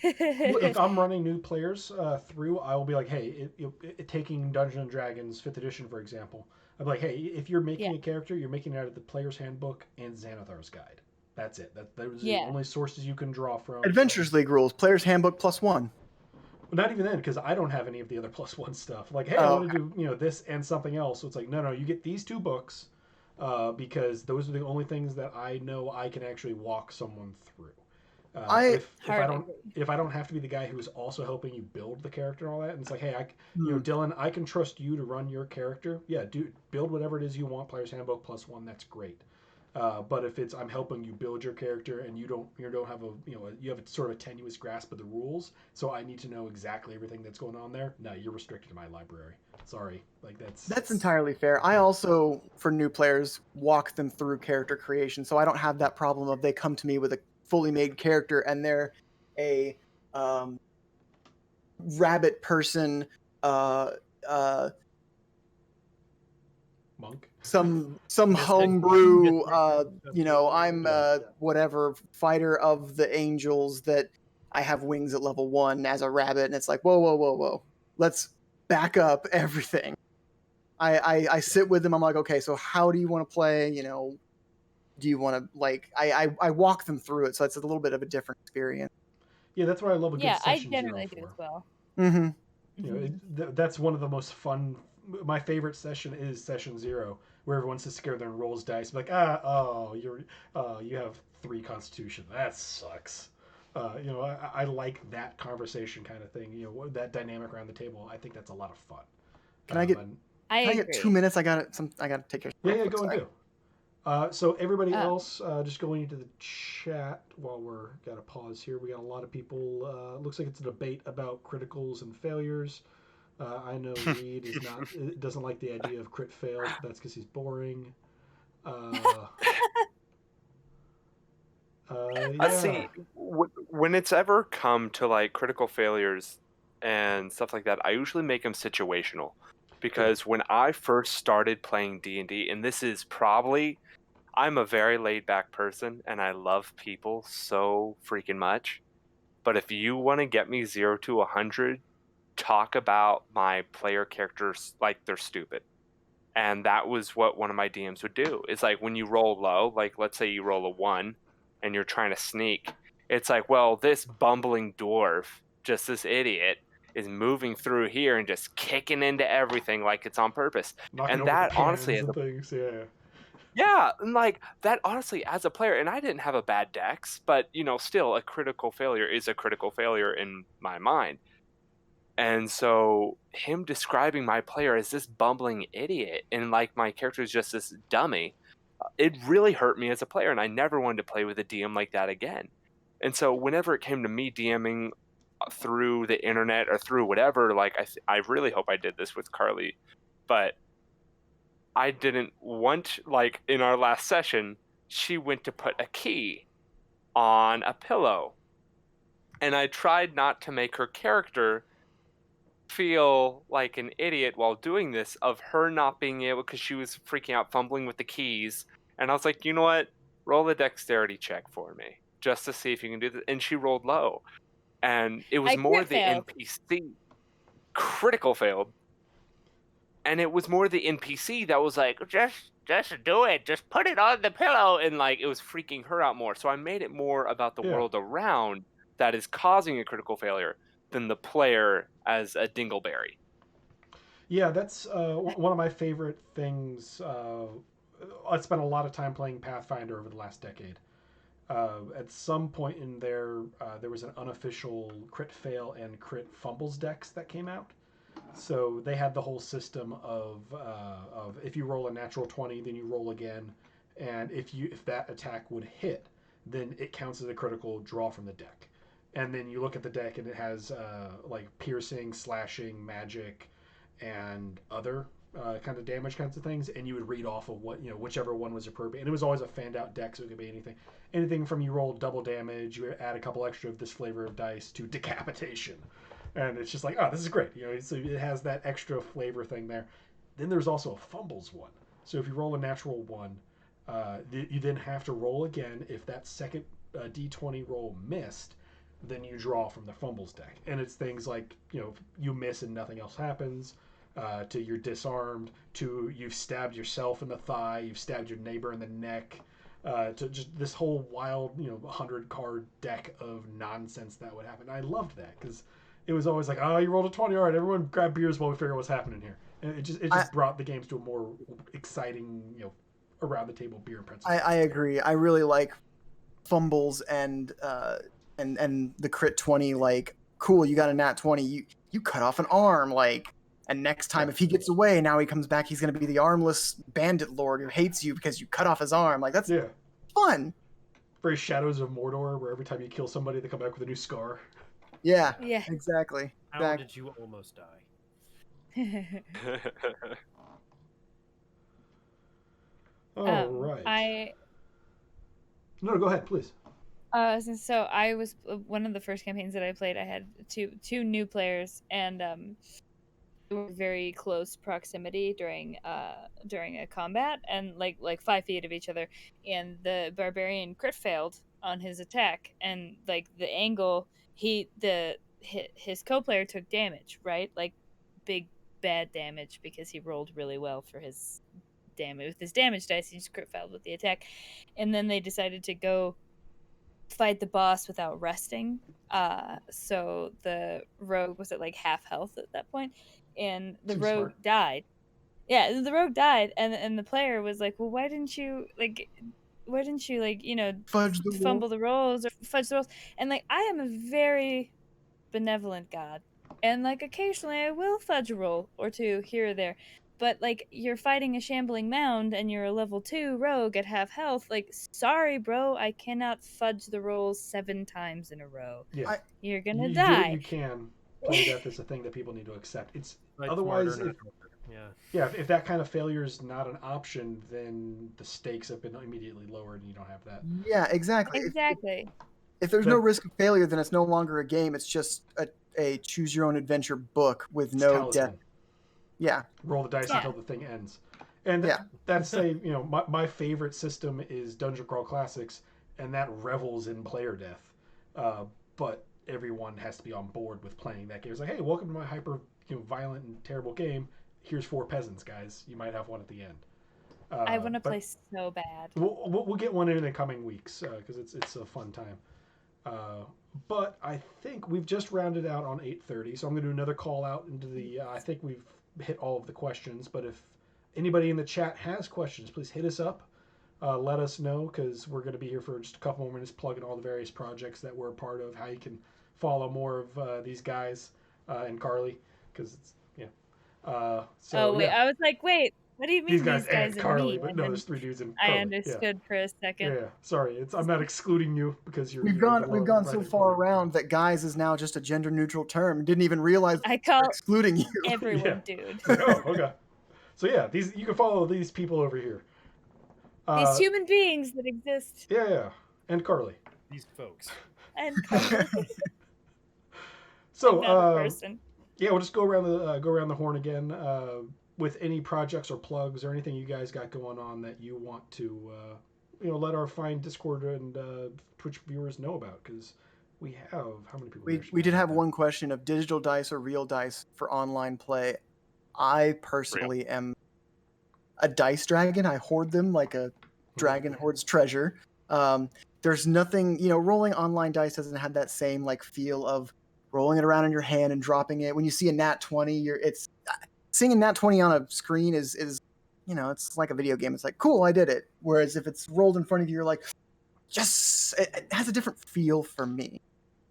if I'm running new players through, I will be like, hey, taking Dungeons and Dragons 5th edition for example, I'm like, hey, if you're making Yeah. a character, you're making it out of the player's handbook and Xanathar's guide. That's it. Those are the Yeah. only sources you can draw from. Adventures League rules, player's handbook +1. Well, not even then, because I don't have any of the other +1 stuff. Like, hey, I Oh, want to do this and something else. So it's like, no, you get these 2 books, because those are the only things that I know I can actually walk someone through. If I don't have to be the guy who's also helping you build the character and all that, and it's like, hey, Dillon, I can trust you to run your character. Yeah, build whatever it is you want. Player's handbook +1, that's great. But if I'm helping you build your character and you don't have you have a sort of a tenuous grasp of the rules, so I need to know exactly everything that's going on there. No, you're restricted to my library. Sorry, like that's entirely fair. I also, for new players, walk them through character creation, so I don't have that problem of they come to me with a fully made character and they're a rabbit person, monk. some Mystic. homebrew, Mystic. I'm whatever fighter of the angels that I have wings at level 1 as a rabbit, and it's like, whoa, let's back up everything. I sit with them. I'm like, okay, so how do you want to play? Do you want to I walk them through it, so it's a little bit of a different experience. Yeah, that's what I love a good yeah, I session generally zero do as for. well. Mm-hmm. That's one of the most fun. My favorite session is session 0, where everyone sits together and rolls dice. Like, you have 3 Constitution. That sucks. I like that conversation kind of thing. That dynamic around the table. I think that's a lot of fun. Can I get I get 2 minutes? I got to take care of Yeah, go and do. So everybody Oh. else, just going into the chat while got a pause here. We got a lot of people. Looks like it's a debate about criticals and failures. I know Reed doesn't like the idea of crit fails, but that's because he's boring. Yeah. See, when it's ever come to like critical failures and stuff like that, I usually make them situational, because when I first started playing D&D, and this is probably, I'm a very laid back person and I love people so freaking much, but if you want to get me 0 to 100, talk about my player characters like they're stupid. And that was what one of my DMs would do. It's like when you roll low, like let's say you roll a 1 and you're trying to sneak, it's like, well, this bumbling dwarf, just this idiot, is moving through here and just kicking into everything like it's on purpose. Knocking And over that the honestly, pans and things, yeah. yeah, and like that honestly, as a player, and I didn't have a bad dex, but still a critical failure is a critical failure in my mind. And so him describing my player as this bumbling idiot and like my character is just this dummy, it really hurt me as a player, and I never wanted to play with a DM like that again. And so whenever it came to me DMing through the internet or through whatever, like I really hope I did this with Carly, but I didn't want, like in our last session, she went to put a key on a pillow, and I tried not to make her character feel like an idiot while doing this, of her not being able, because she was freaking out fumbling with the keys, and I was like, you know what, roll a dexterity check for me just to see if you can do this, and she rolled low, and it was I more crit the failed. NPC critical failed, and it was more the NPC that was like, just do it, just put it on the pillow, and like it was freaking her out more. So I made it more about the world around that is causing a critical failure than the player as a dingleberry. Yeah, that's one of my favorite things. I spent a lot of time playing Pathfinder over the last decade. At some point in there, there was an unofficial crit fail and crit fumbles dex that came out. So they had the whole system of if you roll a natural 20, then you roll again, and if that attack would hit, then it counts as a critical draw from the deck. And then you look at the deck and it has like piercing, slashing, magic, and other kind of damage kinds of things, and you would read off of what whichever one was appropriate. And it was always a fanned out deck, so it could be anything from you roll double damage, you add a couple extra of this flavor of dice to decapitation, and it's just like, oh, this is great. So it has that extra flavor thing there. Then there's also a fumbles one. So if you roll a natural one, you then have to roll again. If that second D20 roll missed, then you draw from the fumbles deck. And it's things like, you miss and nothing else happens, to you're disarmed, to you've stabbed yourself in the thigh, you've stabbed your neighbor in the neck, to just this whole wild, 100 card deck of nonsense that would happen. I loved that because it was always like, oh, you rolled a 20. All right, everyone grab beers while we figure out what's happening here. And it just brought the games to a more exciting, around the table beer and pretzel. I agree. I really like fumbles and the crit 20. Like, cool, you got a nat 20. You cut off an arm. Like, and next time if he gets away, now he comes back, he's going to be the armless bandit lord who hates you because you cut off his arm. Like, that's fun. Very Shadows of Mordor, where every time you kill somebody, they come back with a new scar. Yeah. Yeah. Exactly. How did you almost die? Right. No, go ahead, please. So I was one of the first campaigns that I played. I had two new players, and we were very close proximity during a combat, and like 5 feet of each other. And the barbarian crit failed on his attack, and like the angle, his co-player took damage, right? Like big bad damage because he rolled really well for his damage with his damage dice. He just crit failed with the attack, and then they decided to go fight the boss without resting. So the rogue was at like half health at that point, and the rogue died. Yeah, the rogue died, and the player was like, "Well, why didn't you fumble the rolls or fudge the rolls?" And like, I am a very benevolent god, and like occasionally I will fudge a roll or two here or there. But like, you're fighting a shambling mound and you're a level 2 rogue at half health. Like, sorry, bro, I cannot fudge the rolls 7 times in a row. Yeah, you're gonna you die. Do what you can. Play death is a thing that people need to accept. It's Like otherwise, if that kind of failure is not an option, then the stakes have been immediately lowered, and you don't have that. Yeah, exactly. Exactly. If there's no risk of failure, then it's no longer a game. It's just a choose your own adventure book with no death. Yeah. Roll the dice until the thing ends. And that's my favorite system is Dungeon Crawl Classics, and that revels in player death. But everyone has to be on board with playing that game. It's like, hey, welcome to my hyper violent and terrible game. Here's 4 peasants, guys. You might have one at the end. I want to play so bad. We'll get one in the coming weeks because it's a fun time. But I think we've just rounded out on 8:30, so I'm going to do another call out into the. I think we've hit all of the questions, but if anybody in the chat has questions, please hit us up. Let us know, because we're going to be here for just a couple more minutes plugging all the various projects that we're a part of, how you can follow more of these guys and Carly, because it's I was like, wait, what do you mean these guys and Carly? me? But no, there's 3 dudes and I Carly. understood for a second. Yeah, sorry, I'm not excluding you because we've gone so far around that guys is now just a gender neutral term. Didn't even realize I call excluding you. Everyone, dude. Oh, okay. So yeah, you can follow these people over here. These human beings that exist. Yeah, and Carly. These folks. And Carly. So person. Yeah, we'll just go around the horn again with any projects or plugs or anything you guys got going on that you want to let our fine Discord and Twitch viewers know about, because we have how many people? We did have one question of digital dice or real dice for online play. I personally am a dice dragon. I hoard them like a dragon hoards treasure. There's nothing, rolling online dice doesn't have that same like feel of rolling it around in your hand and dropping it. When you see a nat 20, seeing a nat 20 on a screen is it's like a video game. It's like, cool, I did it. Whereas if it's rolled in front of you, you're like, yes, it has a different feel for me.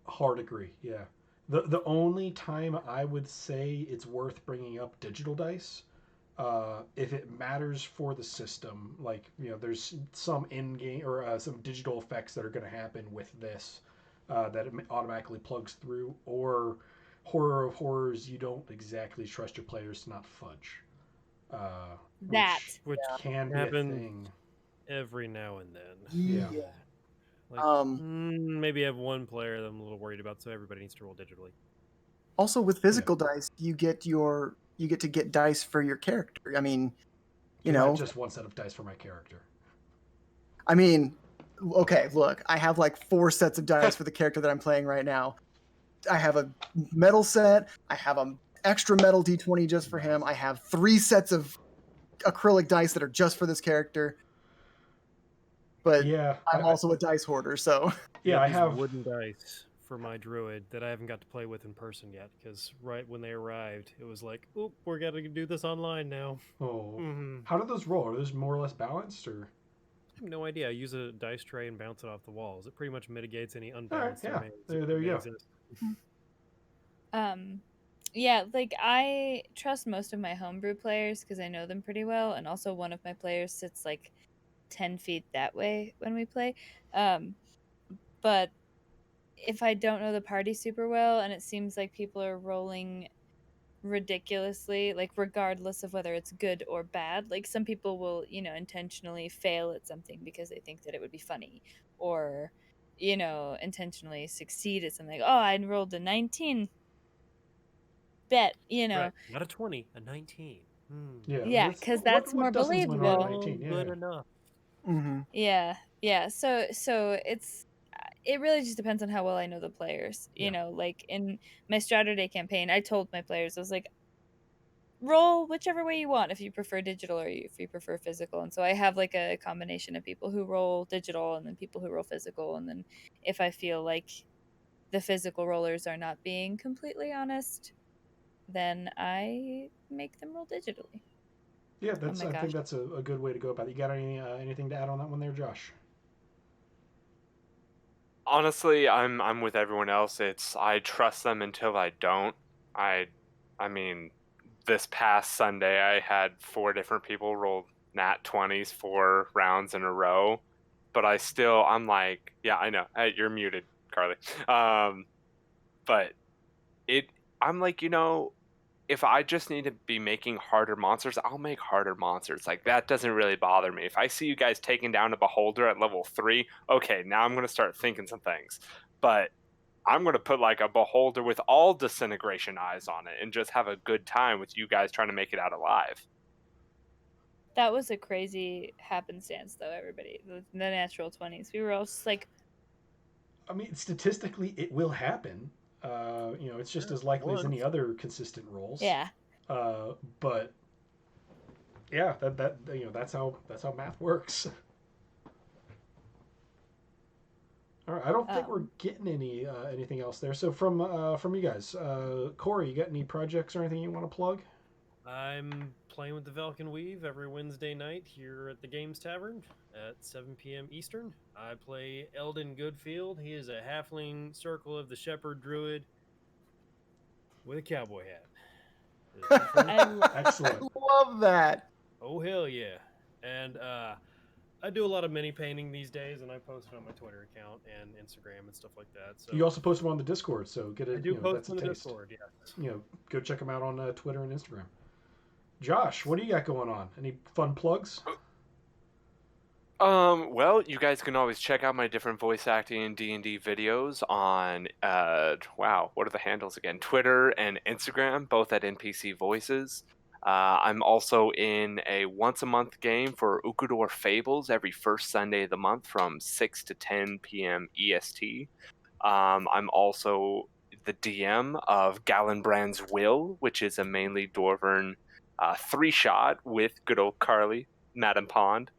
Hard agree. Yeah. The only time I would say it's worth bringing up digital dice, if it matters for the system, like, there's some in-game or some digital effects that are going to happen with this, that it automatically plugs through, or horror of horrors, you don't exactly trust your players to not fudge. That. Which can be a happen thing. every now and then. Yeah. Like, maybe have one player that I'm a little worried about, so everybody needs to roll digitally. Also, with physical dice, you get to get dice for your character. I mean, Not just one set of dice for my character. I mean, okay, look, I have like 4 sets of dice for the character that I'm playing right now. I have a metal set. I have an extra metal D20 just for him. I have 3 sets of acrylic dice that are just for this character. But Yeah, I'm also a dice hoarder, so yeah, I these have wooden dice for my druid that I haven't got to play with in person yet, because right when they arrived, it was like, oop, we're gonna do this online now. Oh, Mm-hmm. how do those roll? Are those more or less balanced, or? I have no idea. I use a dice tray and bounce it off the walls. It pretty much mitigates any All right, unbalanced yeah, domains there that you may go. exist. Yeah, like I trust most of my homebrew players because I know them pretty well, and also one of my players sits like 10 feet that way when we play. But if I don't know the party super well and it seems like people are rolling ridiculously, like regardless of whether it's good or bad, like some people will, intentionally fail at something because they think that it would be funny, or, intentionally succeed at something. Oh, I rolled a 19. Bet, Right. Not a 20, a 19. Yeah, Yeah, because that's more what doesn't win on a believable. 19? Good Yeah. enough. Yeah. So it really just depends on how well I know the players. Yeah. Like in my Strategy campaign, I told my players, I was like, roll whichever way you want, if you prefer digital or if you prefer physical. And so I have like a combination of people who roll digital and then people who roll physical. And then if I feel like the physical rollers are not being completely honest, then I make them roll digitally. Yeah, Oh my I think gosh. that's a good way to go about it. You got anything to add on that one there, Josh? Honestly, I'm with everyone else. It's I trust them until I don't. I mean, this past Sunday I had 4 different people roll nat 20s 4 rounds in a row, but I'm like, yeah, I know. Hey, you're muted, Carly. But it I'm like, if I just need to be making harder monsters, I'll make harder monsters. Like, that doesn't really bother me. If I see you guys taking down a beholder at level 3, okay, now I'm going to start thinking some things. But I'm going to put like a beholder with all disintegration eyes on it and just have a good time with you guys trying to make it out alive. That was a crazy happenstance, though, everybody. The natural 20s. We were all just like, I mean, statistically, it will happen. It's just as likely as any other consistent rolls. yeah. But yeah, that's how math works. All right, I don't think we're getting anything else there. So from you guys, Cory, you got any projects or anything you want to plug? I'm playing with the Velkin Weave every Wednesday night here at the Games Tavern at 7 p.m. Eastern. I play Eldon Goodfield. He is a halfling Circle of the Shepherd druid with a cowboy hat. Excellent. I love that. Oh, hell yeah. And I do a lot of mini painting these days, and I post it on my Twitter account and Instagram and stuff like that. So You also post them on the Discord, so get it. I do post that's on a the taste. Discord, yes. Go check them out on Twitter and Instagram. Josh, what do you got going on? Any fun plugs? Well, you guys can always check out my different voice acting and D&D videos on wow, what are the handles again? Twitter and Instagram, both at NPC Voices. I'm also in a once a month game for Ukudor Fables every first Sunday of the month from 6 to 10 p.m. EST. I'm also the DM of Gallenbrand's Will, which is a mainly Dwarven 3-shot with good old Carly, Madam Pond,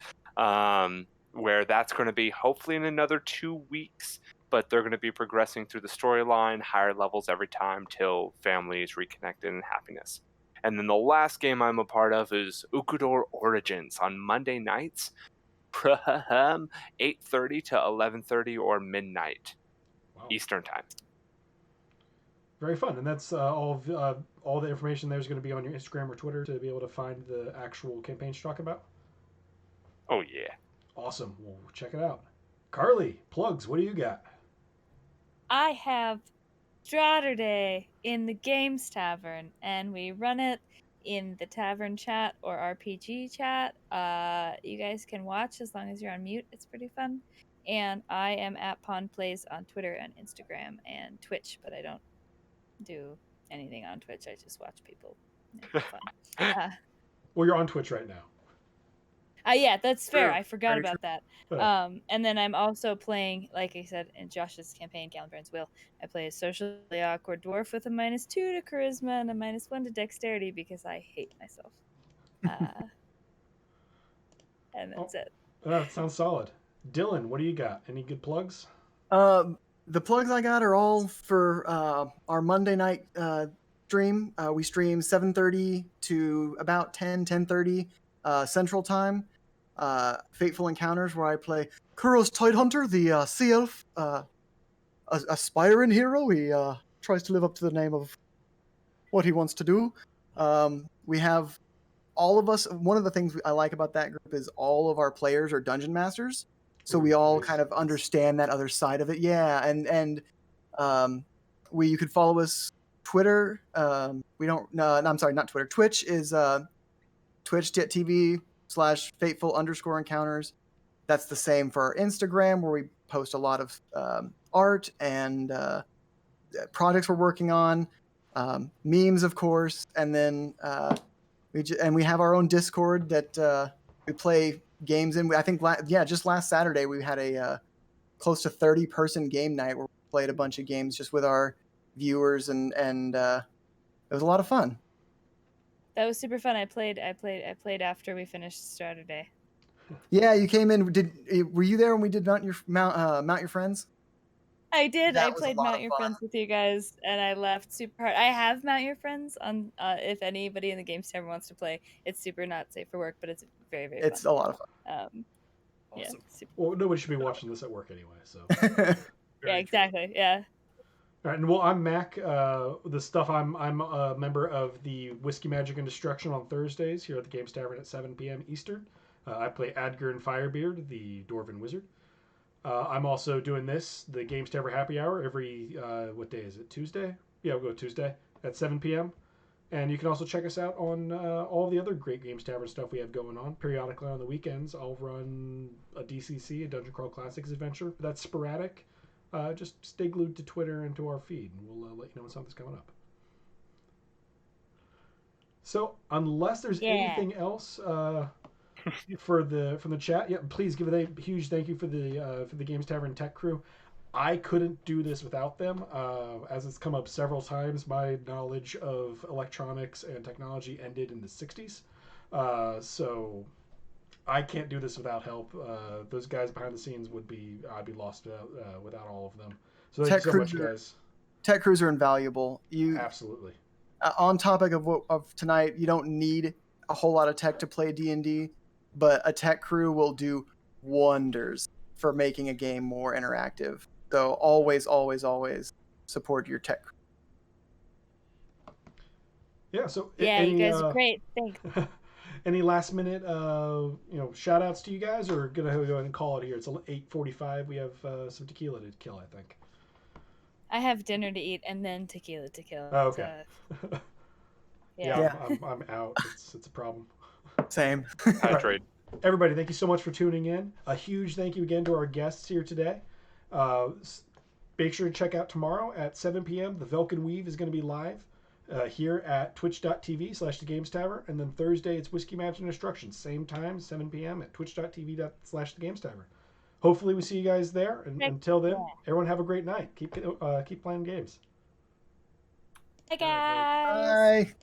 where that's going to be hopefully in another 2 weeks, but they're going to be progressing through the storyline, higher levels every time till family is reconnected and happiness. And then the last game I'm a part of is Ukudor Origins on Monday nights, 8:30 to 11:30 or midnight. Wow. Eastern time. Very fun, and that's all the information there is going to be on your Instagram or Twitter to be able to find the actual campaigns to talk about. Oh yeah. Awesome. Well, check it out. Carly, plugs. What do you got? I have Strategy in the Games Tavern, and we run it in the Tavern chat or RPG chat. You guys can watch as long as you're on mute. It's pretty fun. And I am at Pond Plays on Twitter and Instagram and Twitch, but I don't do anything on Twitch. I just watch people. It's fun. Well, you're on Twitch right now. Yeah, that's fair. True. I forgot Very about that. Yeah. And then I'm also playing, like I said, in Josh's campaign, Gallenbrand's Will. I play a socially awkward dwarf with a -2 to charisma and a -1 to dexterity because I hate myself. And that's it. That sounds solid. Dillon, what do you got? Any good plugs? The plugs I got are all for our Monday night stream. We stream 7:30 to about 10:30 Central Time. Fateful Encounters, where I play Kuro's Tidehunter, the sea elf, aspiring hero. He tries to live up to the name of what he wants to do. We have all of us. One of the things I like about that group is all of our players are dungeon masters, so we all Nice. kind of understand that other side of it. Yeah, and you could follow us Twitter. We don't. No, I'm sorry, not Twitter. Twitch is twitch.tv/fateful_encounters. That's the same for our Instagram, where we post a lot of art and projects we're working on, memes, of course, and then we have our own Discord that we play games in. I think just last Saturday we had a close to 30-person game night where we played a bunch of games just with our viewers, and it was a lot of fun. That was super fun. I played after we finished Saturday. Yeah, you came in. Were you there when we did Mount Your Friends? I did. That I was a played lot Mount of Your fun. Friends with you guys, and I left super hard. I have Mount Your Friends on. If anybody in the Games Tavern wants to play, it's super not safe for work, but it's very, very It's fun. a lot of fun. Awesome. Yeah, super. Well, nobody should be watching this at work anyway. So. Yeah, Very exactly. Yeah. All right, and well, I'm Mack. The stuff I'm a member of the Whiskey Magic and Destruction on Thursdays here at the Games Tavern at 7 p.m. Eastern. I play Adger and Firebeard, the Dwarven Wizard. I'm also doing the Games Tavern Happy Hour every what day is it? Tuesday? Yeah, we'll go Tuesday at 7 p.m. And you can also check us out on all the other great Games Tavern stuff we have going on. Periodically on the weekends, I'll run a DCC, a Dungeon Crawl Classics adventure. That's sporadic. Just stay glued to Twitter and to our feed, and we'll let you know when something's coming up. So, unless there's anything else from the chat, yeah, please give a huge thank you for the Games Tavern Tech crew. I couldn't do this without them. As it's come up several times, my knowledge of electronics and technology ended in the 60s. So I can't do this without help. Those guys behind the scenes I'd be lost without all of them. So thank you so much, guys. Tech crews are invaluable. Absolutely. On topic of tonight, you don't need a whole lot of tech to play D&D, but a tech crew will do wonders for making a game more interactive. So always, always, always support your tech crew. Yeah. So you guys are great. Thanks. Any last minute, shout outs to you guys, or gonna go ahead and call it here? It's 8:45. We have some tequila to kill, I think. I have dinner to eat and then tequila to kill. Oh, okay. Yeah. I'm out. It's a problem. Same. Hydrate. Everybody, thank you so much for tuning in. A huge thank you again to our guests here today. Make sure to check out tomorrow at 7 p.m. The Velkin Weave is going to be live here at twitch.tv/The Tavern. And then Thursday, it's Whiskey Magic and Destruction. Same time, 7 p.m. at twitch.tv/The Tavern. Hopefully we see you guys there. And until then, everyone have a great night. Keep playing games. Hey, guys. Bye.